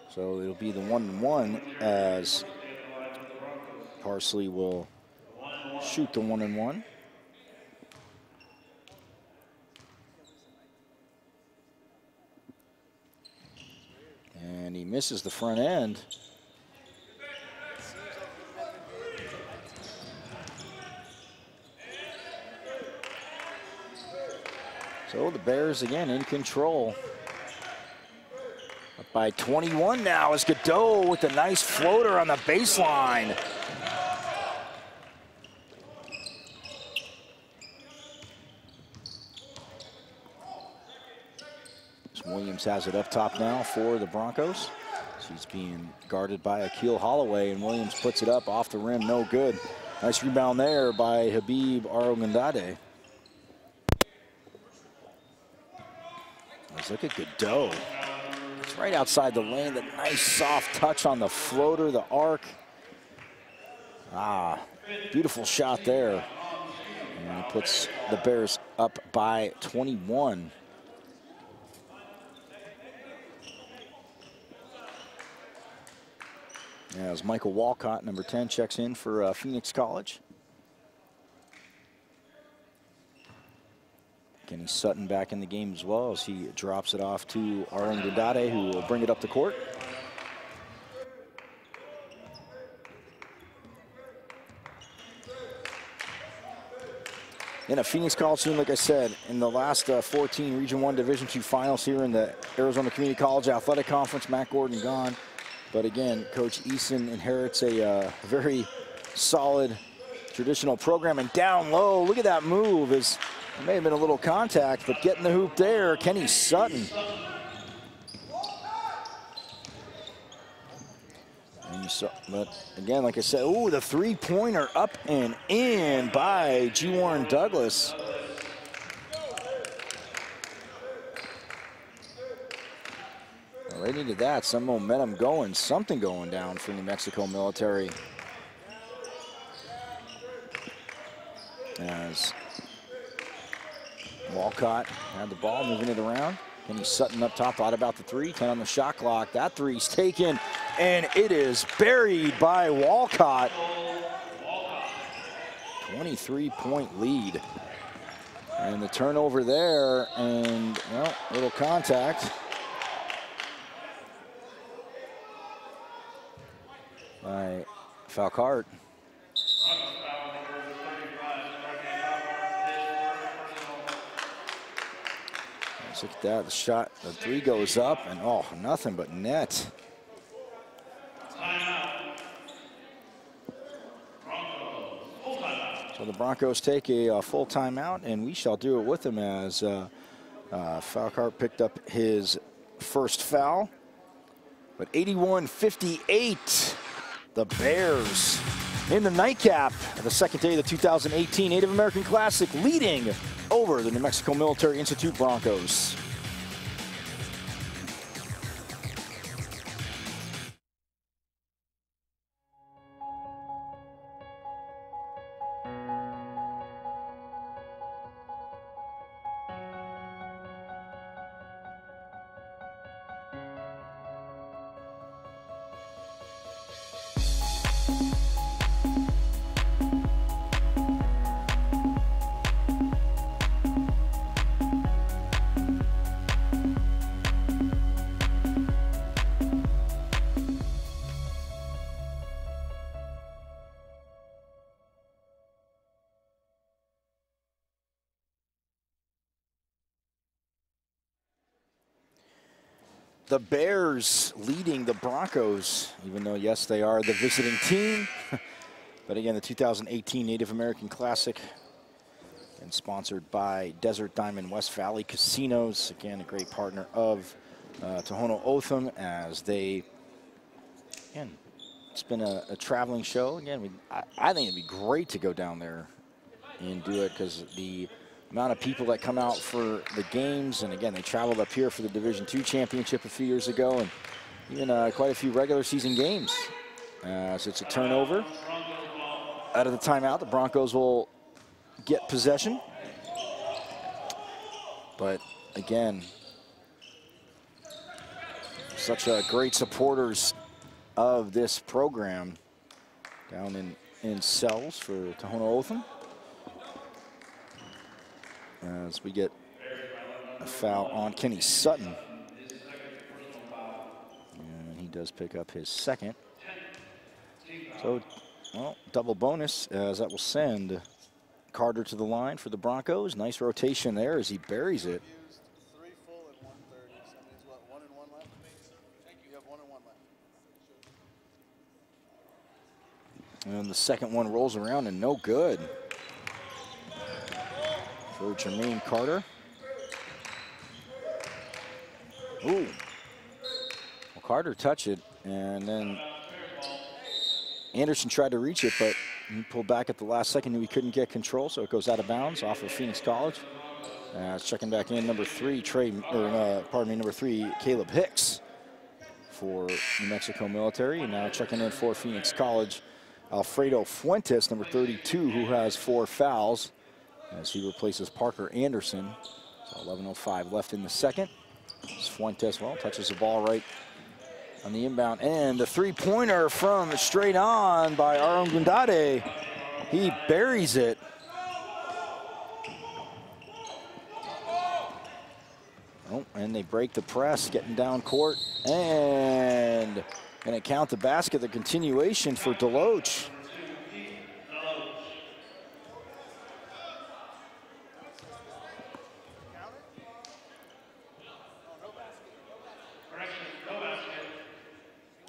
A: So it'll be the 1-and-1 as Parsley will shoot the 1-and-1. And he misses the front end. So the Bears again in control. Up by 21 now as Godot with a nice floater on the baseline. Williams has it up top now for the Broncos. She's being guarded by Akil Holloway, and Williams puts it up off the rim, no good. Nice rebound there by Habib Arogandade. Let's look at Godot. It's right outside the lane, the nice soft touch on the floater, the arc. Ah, beautiful shot there. And he puts the Bears up by 21. As Michael Walcott, number 10, checks in for Phoenix College. Kenny Sutton back in the game as well as he drops it off to Arlen Gandade, who will bring it up the court. In a Phoenix College team, like I said, in the last 14 Region 1 Division II finals here in the Arizona Community College Athletic Conference, Matt Gordon gone. But again, Coach Eason inherits a very solid traditional program. And down low, look at that move. It may have been a little contact, but getting the hoop there, Kenny Sutton. And you saw, but again, like I said, ooh, the three-pointer up and in by G. Warren Douglas. Right into that, some momentum going, something going down for New Mexico Military. As Walcott had the ball, moving it around. Kenny Sutton up top, thought about the three, 10 on the shot clock. That three's taken, and it is buried by Walcott. 23-point lead. And the turnover there, and, well, little contact by Falcart. Let's look at that. The shot, the three goes up, and oh, nothing but net. So the Broncos take a full timeout, and we shall do it with them as Falcart picked up his first foul. But 81-58, the Bears in the nightcap of the second day of the 2018 Native American Classic, leading over the New Mexico Military Institute Broncos. The Bears leading the Broncos, even though, yes, they are the visiting team. But again, the 2018 Native American Classic, and sponsored by Desert Diamond West Valley Casinos. Again, a great partner of Tohono O'odham, as they, again, it's been a traveling show. Again, I think it'd be great to go down there and do it, because the amount of people that come out for the games, and again, they traveled up here for the Division II championship a few years ago, and even quite a few regular season games. So it's a turnover. Out of the timeout, the Broncos will get possession. But again, such great supporters of this program down in Sells for Tohono O'odham. As we get a foul on Kenny Sutton. And he does pick up his second. So, well, double bonus, as that will send Carter to the line for the Broncos. Nice rotation there as he buries it. And the second one rolls around and no good for Jermaine Carter. Ooh. Well, Carter touched it, and then Anderson tried to reach it, but he pulled back at the last second, knew he couldn't get control, so it goes out of bounds off of Phoenix College. Checking back in, number three, number three, Caleb Hicks for New Mexico Military, and now checking in for Phoenix College, Alfredo Fuentes, number 32, who has 4 fouls, as he replaces Parker Anderson. So 11:05 left in the second. Fuentes, well, touches the ball right on the inbound, and the three-pointer from straight on by Aaron Gundade. He buries it. Oh, and they break the press, getting down court, and going to count the basket, the continuation for Deloach.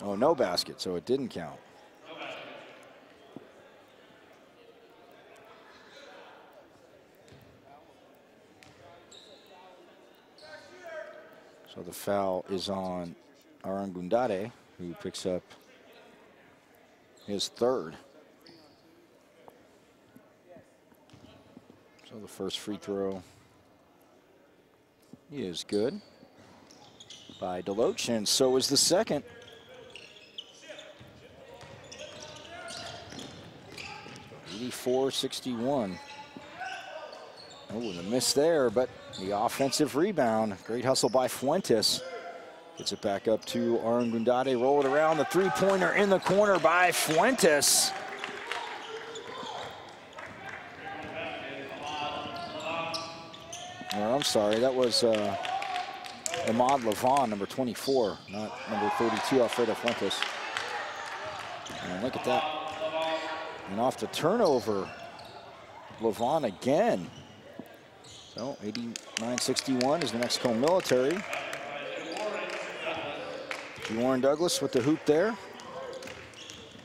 A: Oh, no basket, so it didn't count. So the foul is on Aaron Gundade, who picks up his third. So the first free throw is good by Deloach, and so is the second. 84-61. Oh, the miss there, but the offensive rebound. Great hustle by Fuentes. Gets it back up to Arangundade. Roll it around. The three-pointer in the corner by Fuentes. Oh, I'm sorry, that was Ahmad Levon, number 24, not number 32, Alfredo Fuentes. And look at that. And off the turnover, Levon again. So 89-61 is the Mexico Military. Warren Douglas with the hoop there.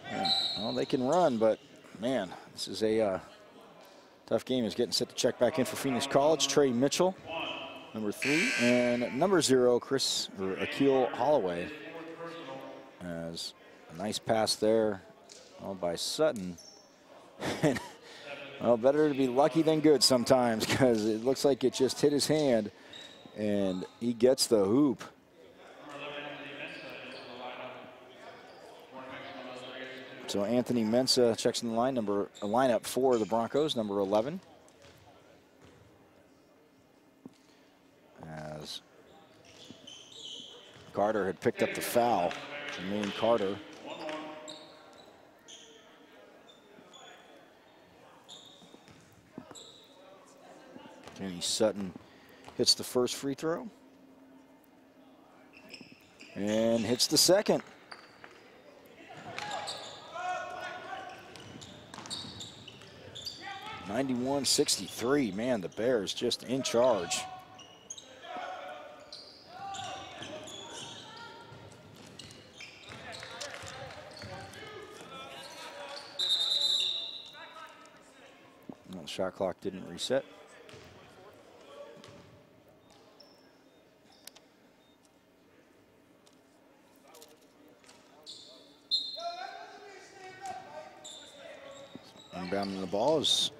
A: And, well, they can run, but man, this is a tough game. Is getting set to check back in for Phoenix College. Trey Mitchell, number 3, and number 0, Akil Holloway. As a nice pass there, by Sutton. Well, better to be lucky than good sometimes, because it looks like it just hit his hand, and he gets the hoop. So Anthony Mensah checks in the lineup for the Broncos, number 11. As Carter had picked up the foul, Jermaine Carter. Kenny Sutton hits the first free throw and hits the second. (91-63). Man, the Bears just in charge. Well, the shot clock didn't reset. Inbounding the ball is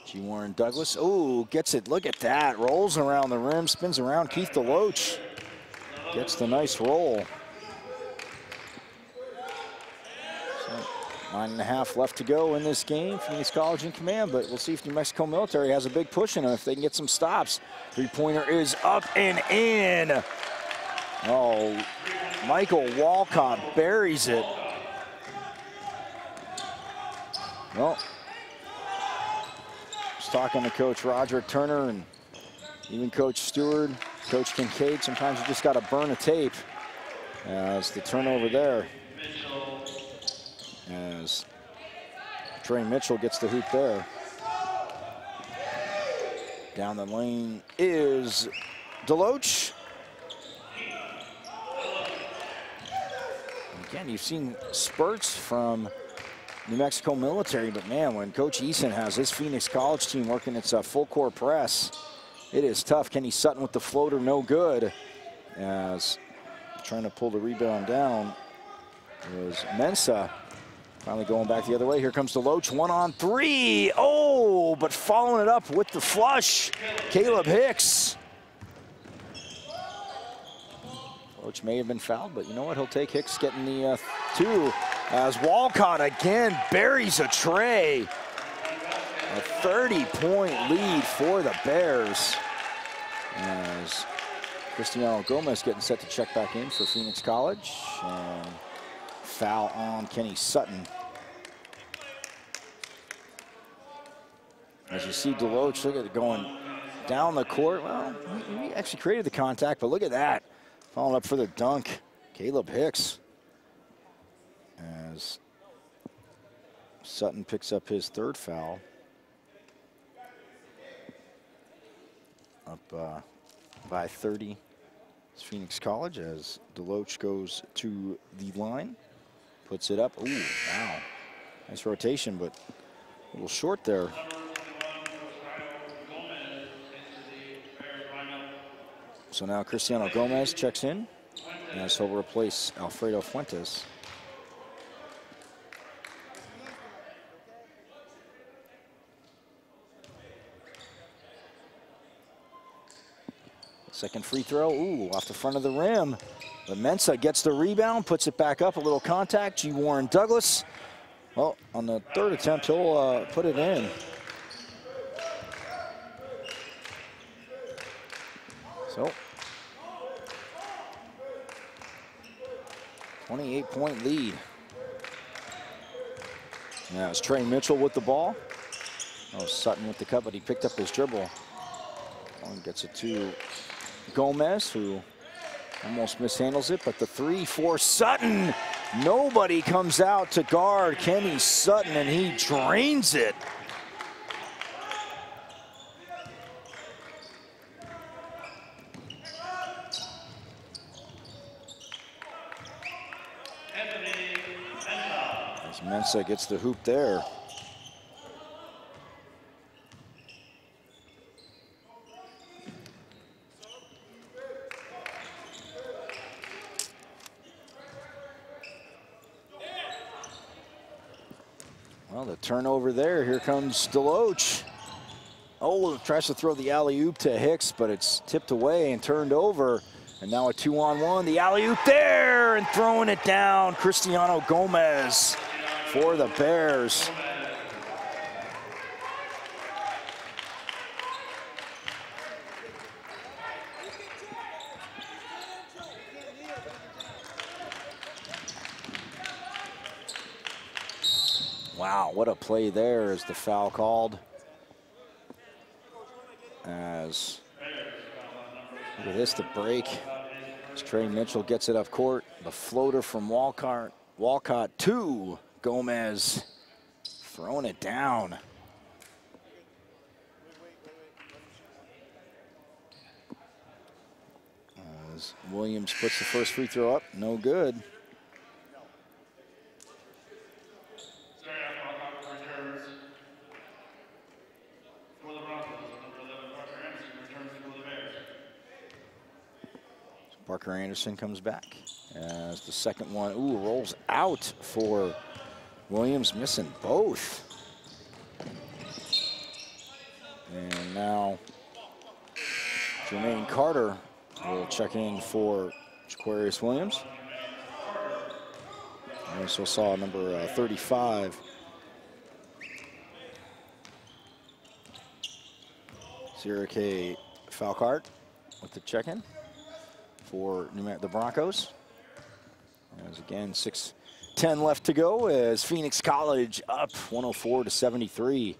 A: G. Warren Douglas. Oh, gets it. Look at that. Rolls around the rim, spins around. Keith DeLoach gets the nice roll. So 9.5 left to go in this game. Phoenix College in command, but we'll see if New Mexico Military has a big push in them, if they can get some stops. Three-pointer is up and in. Oh, Michael Walcott buries it. Well, just talking to Coach Roger Turner and even Coach Stewart, Coach Kincaid, sometimes you just got to burn a tape. As the turnover there. As Trey Mitchell gets the hoop there. Down the lane is DeLoach. Again, you've seen spurts from New Mexico Military, but man, when Coach Eason has his Phoenix College team working its full court press, it is tough. Kenny Sutton with the floater, no good. As trying to pull the rebound down was Mensah. Finally going back the other way. Here comes DeLoach, 1-on-3. Oh, but following it up with the flush, Caleb Hicks. DeLoach may have been fouled, but you know what? He'll take Hicks getting the 2. As Walcott again buries a tray. A 30-point lead for the Bears. As Cristiano Gomez getting set to check back in for Phoenix College. And foul on Kenny Sutton. As you see DeLoach, look at it going down the court. Well, he actually created the contact, but look at that. Following up for the dunk, Caleb Hicks. As Sutton picks up his 3rd foul. Up by 30 is Phoenix College as DeLoach goes to the line. Puts it up. Ooh, wow. Nice rotation, but a little short there. So now Cristiano Gomez checks in as he'll replace Alfredo Fuentes. Second free throw, ooh, off the front of the rim. But Mensah gets the rebound, puts it back up, a little contact. G. Warren Douglas. Well, on the 3rd attempt, he'll put it in. So, 28-point lead. Now it's Trey Mitchell with the ball. Oh, Sutton with the cut, but he picked up his dribble. And gets it to Gomez, who almost mishandles it, but the 3 for Sutton. Nobody comes out to guard Kenny Sutton, and he drains it. As Mensah gets the hoop there. Well, the turnover there. Here comes Deloach. Oh, tries to throw the alley-oop to Hicks, but it's tipped away and turned over. And now a 2-on-1. The alley-oop there and throwing it down. Cristiano Gomez for the Bears. Wow, what a play there is the foul called. As, look at this, the break. As Trey Mitchell gets it up court. The floater from Walcott to Gomez. Throwing it down. As Williams puts the first free throw up, no good. Parker Anderson comes back as the second one, rolls out for Williams, missing both. And now Jermaine Carter will check in for Jaquarius Williams. We also saw number 35. Sierra K. Falcart with the check-in for the Broncos. As again, 6:10 left to go as Phoenix College up 104-73.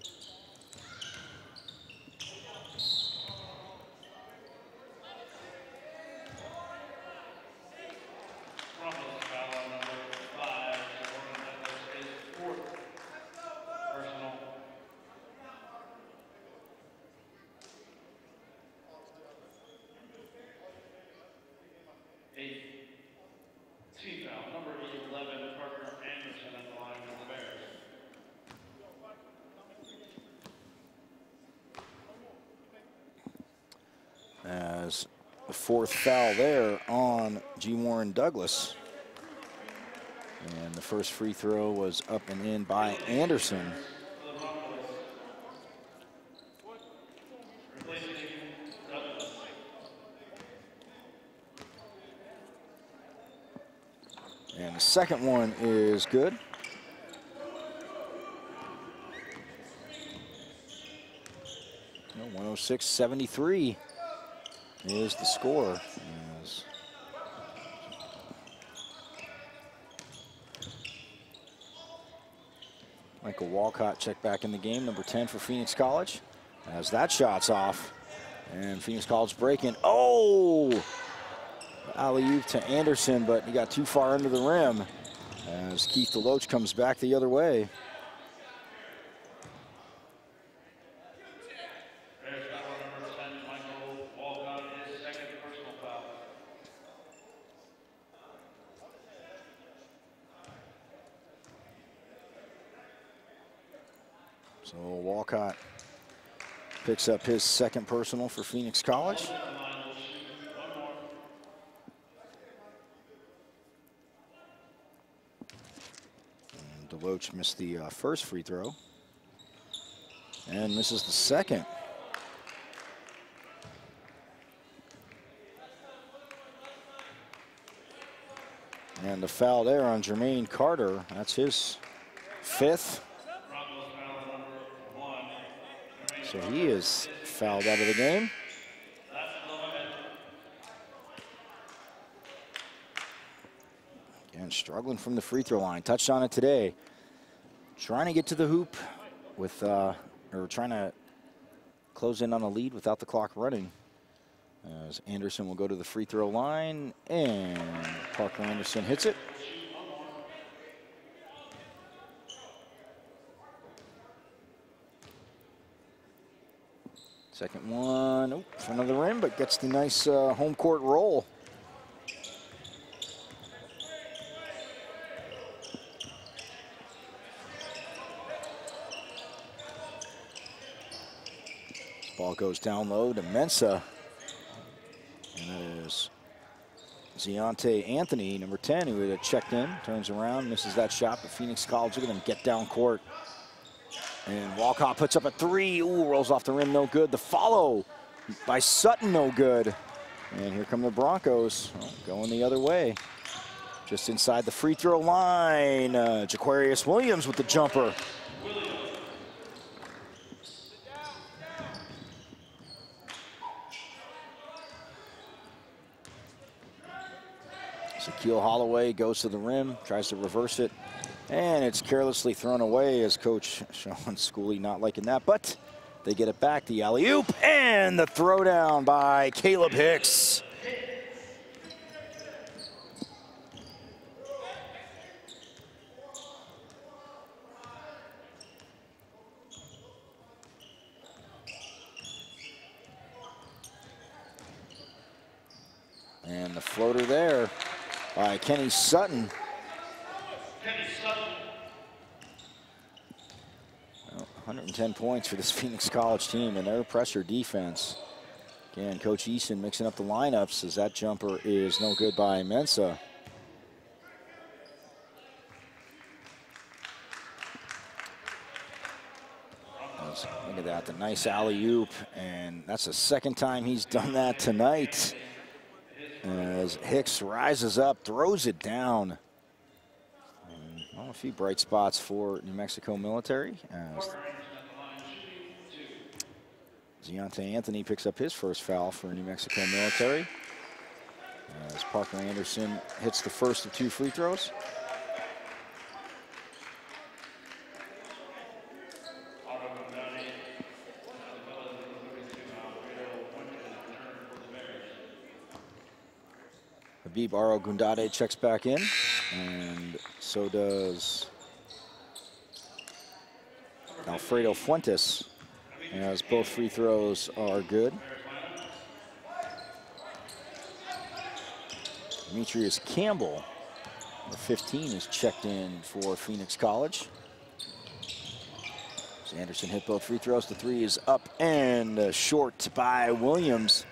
A: As the fourth foul there on G. Warren Douglas. And the first free throw was up and in by Anderson. And the second one is good. No, 106-73. Is the score. As Michael Walcott checked back in the game, number 10 for Phoenix College. As that shot's off, and Phoenix College breaking. Oh! Alley-oop to Anderson, but he got too far under the rim. As Keith Deloach comes back the other way. So Walcott picks up his second personal for Phoenix College. And Deloach missed the first free throw and misses the second. And the foul there on Jermaine Carter, that's his fifth. So he is fouled out of the game. Again, struggling from the free throw line. Touched on it today. Trying to get to the hoop with, or trying to close in on a lead without the clock running. As Anderson will go to the free throw line, and Parker Anderson hits it. Second one, front of the rim, but gets the nice home court roll. Ball goes down low to Mensah. And that is Ziante Anthony, number 10, who had checked in, turns around, misses that shot, but Phoenix College, look at them get down court. And Walcott puts up a three. Ooh, rolls off the rim, no good. The follow by Sutton, no good. And here come the Broncos, going the other way. Just inside the free throw line, Jaquarius Williams with the jumper. Shaquille Holloway goes to the rim, tries to reverse it, and it's carelessly thrown away as Coach Sean Schooley not liking that, but they get it back. The alley-oop and the throwdown by Caleb Hicks. And the floater there by Kenny Sutton. Well, 110 points for this Phoenix College team and their pressure defense. Again, Coach Eason mixing up the lineups as that jumper is no good by Mensah. Look at that, the nice alley-oop, and that's the second time he's done that tonight. As Hicks rises up, throws it down. And, well, a few bright spots for New Mexico Military. As Ziante Anthony picks up his first foul for New Mexico Military. As Parker Anderson hits the first of two free throws. Habib Arogundade checks back in, and so does Alfredo Fuentes, as both free throws are good. Demetrius Campbell, the 15, is checked in for Phoenix College. As Anderson hit both free throws. The three is up and short by Williams.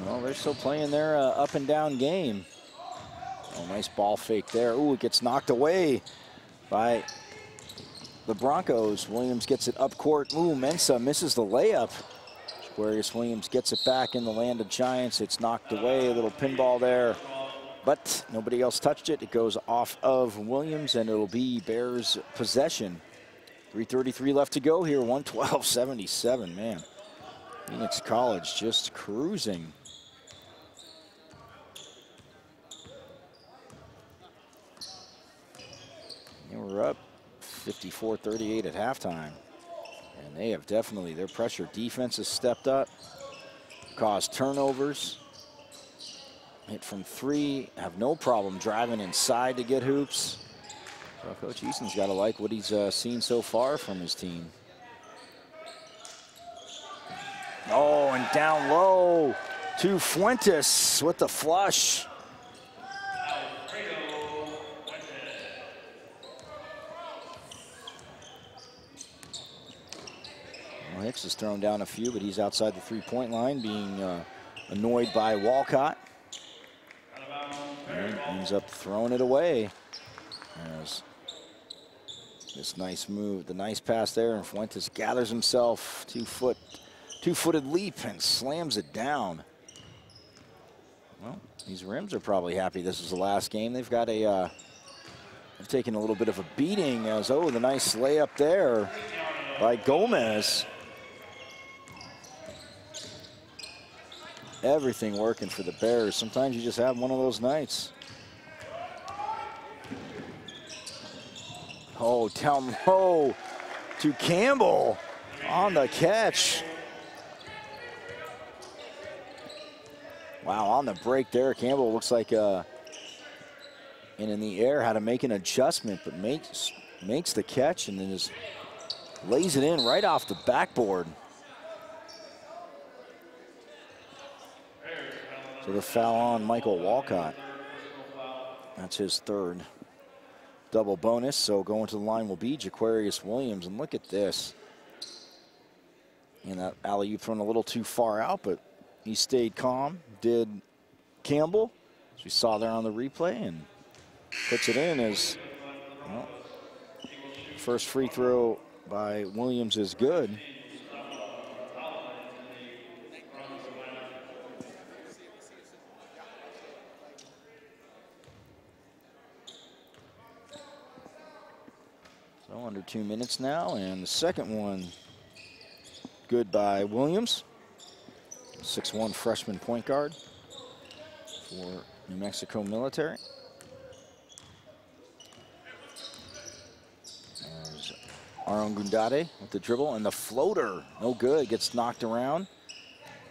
A: Well, they're still playing their up and down game. Oh, nice ball fake there. Ooh, it gets knocked away by the Broncos. Williams gets it up court. Ooh, Mensah misses the layup. Aquarius Williams gets it back in the land of Giants. It's knocked away, a little pinball there, but nobody else touched it. It goes off of Williams, and it'll be Bears possession. 3:33 left to go here, 112-77, man. Phoenix College just cruising. They were up 54-38 at halftime. And they have definitely, their pressure defense has stepped up, caused turnovers. Hit from three, have no problem driving inside to get hoops. So Coach Eason's got to like what he's seen so far from his team. Oh, and down low to Fuentes with the flush. Well, Hicks has thrown down a few, but he's outside the three-point line, being annoyed by Walcott. And ends up throwing it away. As this nice move, the nice pass there, and Fuentes gathers himself, two-footed leap and slams it down. Well, these rims are probably happy this is the last game. They've got a, they've taken a little bit of a beating as, oh, the nice layup there by Gomez. Everything working for the Bears. Sometimes you just have one of those nights. Oh, down low to Campbell on the catch. Wow, on the break there, Campbell looks like and in the air had to make an adjustment, but makes the catch and then just lays it in right off the backboard. So the foul on Michael Walcott. That's his third. Double bonus, so going to the line will be Jaquarius Williams. And look at this. And that alley-oop thrown a little too far out, but he stayed calm. Did Campbell, as we saw there on the replay, and puts it in as, well, first free throw by Williams is good. So under 2 minutes now, and the second one good by Williams. 6'1" freshman point guard for New Mexico Military. There's Aaron Gundade with the dribble and the floater. No good, gets knocked around.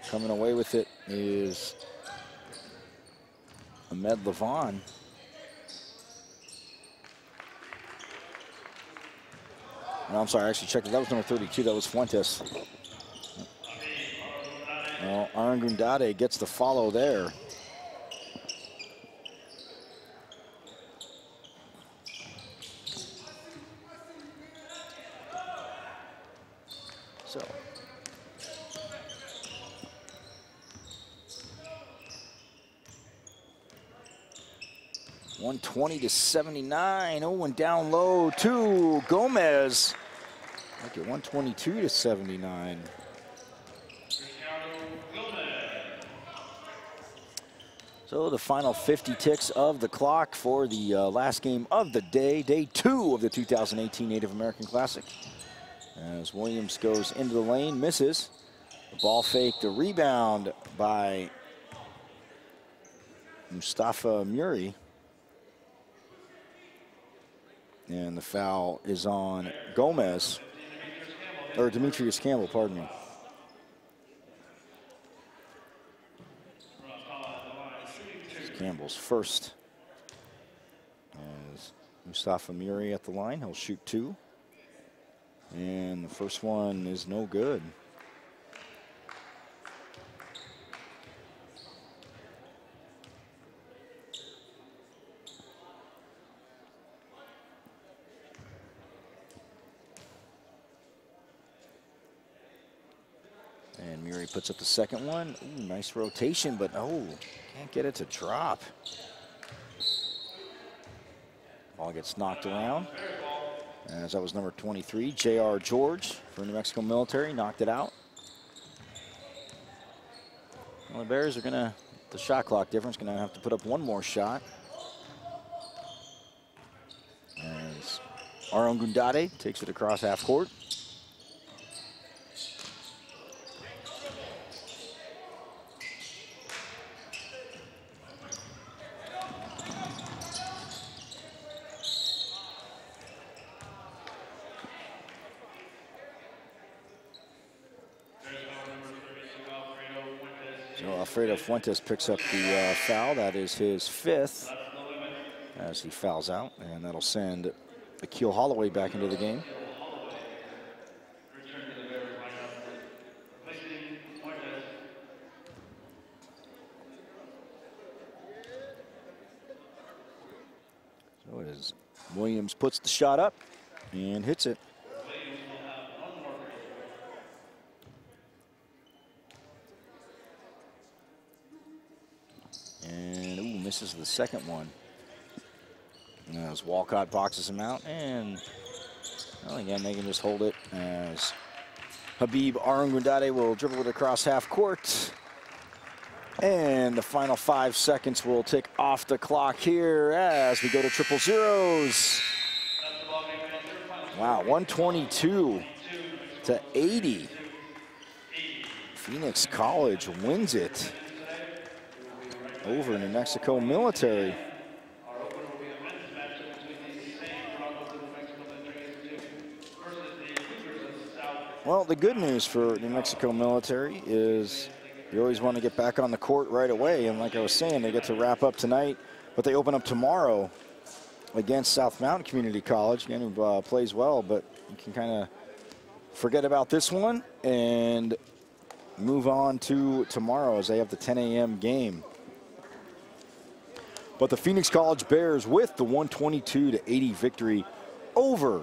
A: Coming away with it is Ahmed Levon. No, I'm sorry, I actually checked it. That was number 32, that was Fuentes. Well, Aaron Gundade gets the follow there. So. $120-79. Oh, and down low to Gomez. Look at 122-79. So the final 50 ticks of the clock for the last game of the day, day 2 of the 2018 Native American Classic. As Williams goes into the lane, misses. The ball fake, the rebound by Mustafa Muri. And the foul is on Gomez, or Demetrius Campbell, pardon me. Campbell's first. As Mustafa Muri at the line, he'll shoot 2. And the first one is no good. And Muri puts up the second one. Ooh, nice rotation, but oh, can't get it to drop. Ball gets knocked around. As that was number 23, J.R. George for New Mexico Military, knocked it out. Well, the Bears are gonna, the shot clock difference, gonna have to put up one more shot. As Aaron Gundade takes it across half court. Alfredo Fuentes picks up the foul. That is his 5th as he fouls out, and that'll send Akil Holloway back into the game. So it is Williams puts the shot up and hits it. And ooh, misses the second one. As Walcott boxes him out, and well, again, they can just hold it as Habib Aaron Gundade will dribble it across half court. And the final 5 seconds will tick off the clock here as we go to triple zeros. Wow, 122-80. Phoenix College wins it over New Mexico Military. Well, the good news for New Mexico Military is you always want to get back on the court right away. And like I was saying, they get to wrap up tonight, but they open up tomorrow against South Mountain Community College, again, who plays well, but you can kind of forget about this one and move on to tomorrow as they have the 10 a.m. game. But the Phoenix College Bears with the 122-80 victory over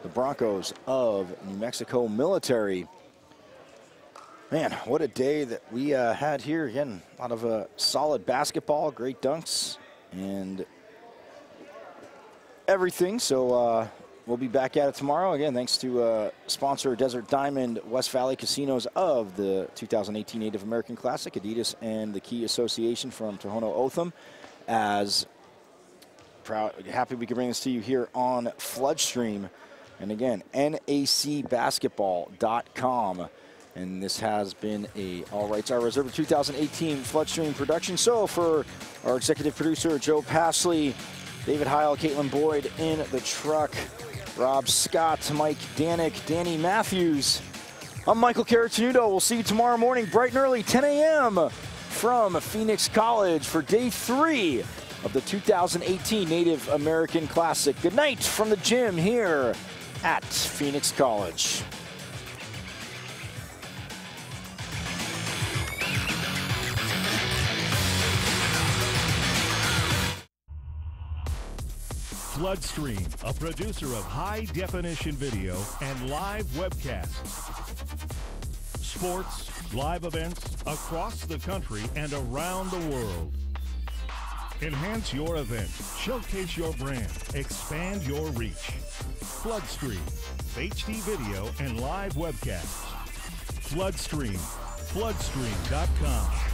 A: the Broncos of New Mexico Military. Man, what a day that we had here. Again, a lot of solid basketball, great dunks, and everything. So we'll be back at it tomorrow. Again, thanks to sponsor Desert Diamond West Valley Casinos of the 2018 Native American Classic, Adidas and the Key Association from Tohono O'odham. As happy we can bring this to you here on Floodstream. And again, nacbasketball.com. And this has been a All Rights Are Reserved 2018 Floodstream production. So for our executive producer, Joe Pasley, David Heil, Caitlin Boyd in the truck, Rob Scott, Mike Danik, Danny Matthews, I'm Michael Caratinudo. We'll see you tomorrow morning, bright and early, 10 a.m. from Phoenix College for day 3 of the 2018 Native American Classic. Good night from the gym here at Phoenix College.
C: Floodstream, a producer of high-definition video and live webcasts. Sports, live events across the country and around the world. Enhance your event, showcase your brand, expand your reach. Floodstream, HD video and live webcasts. Floodstream, floodstream.com.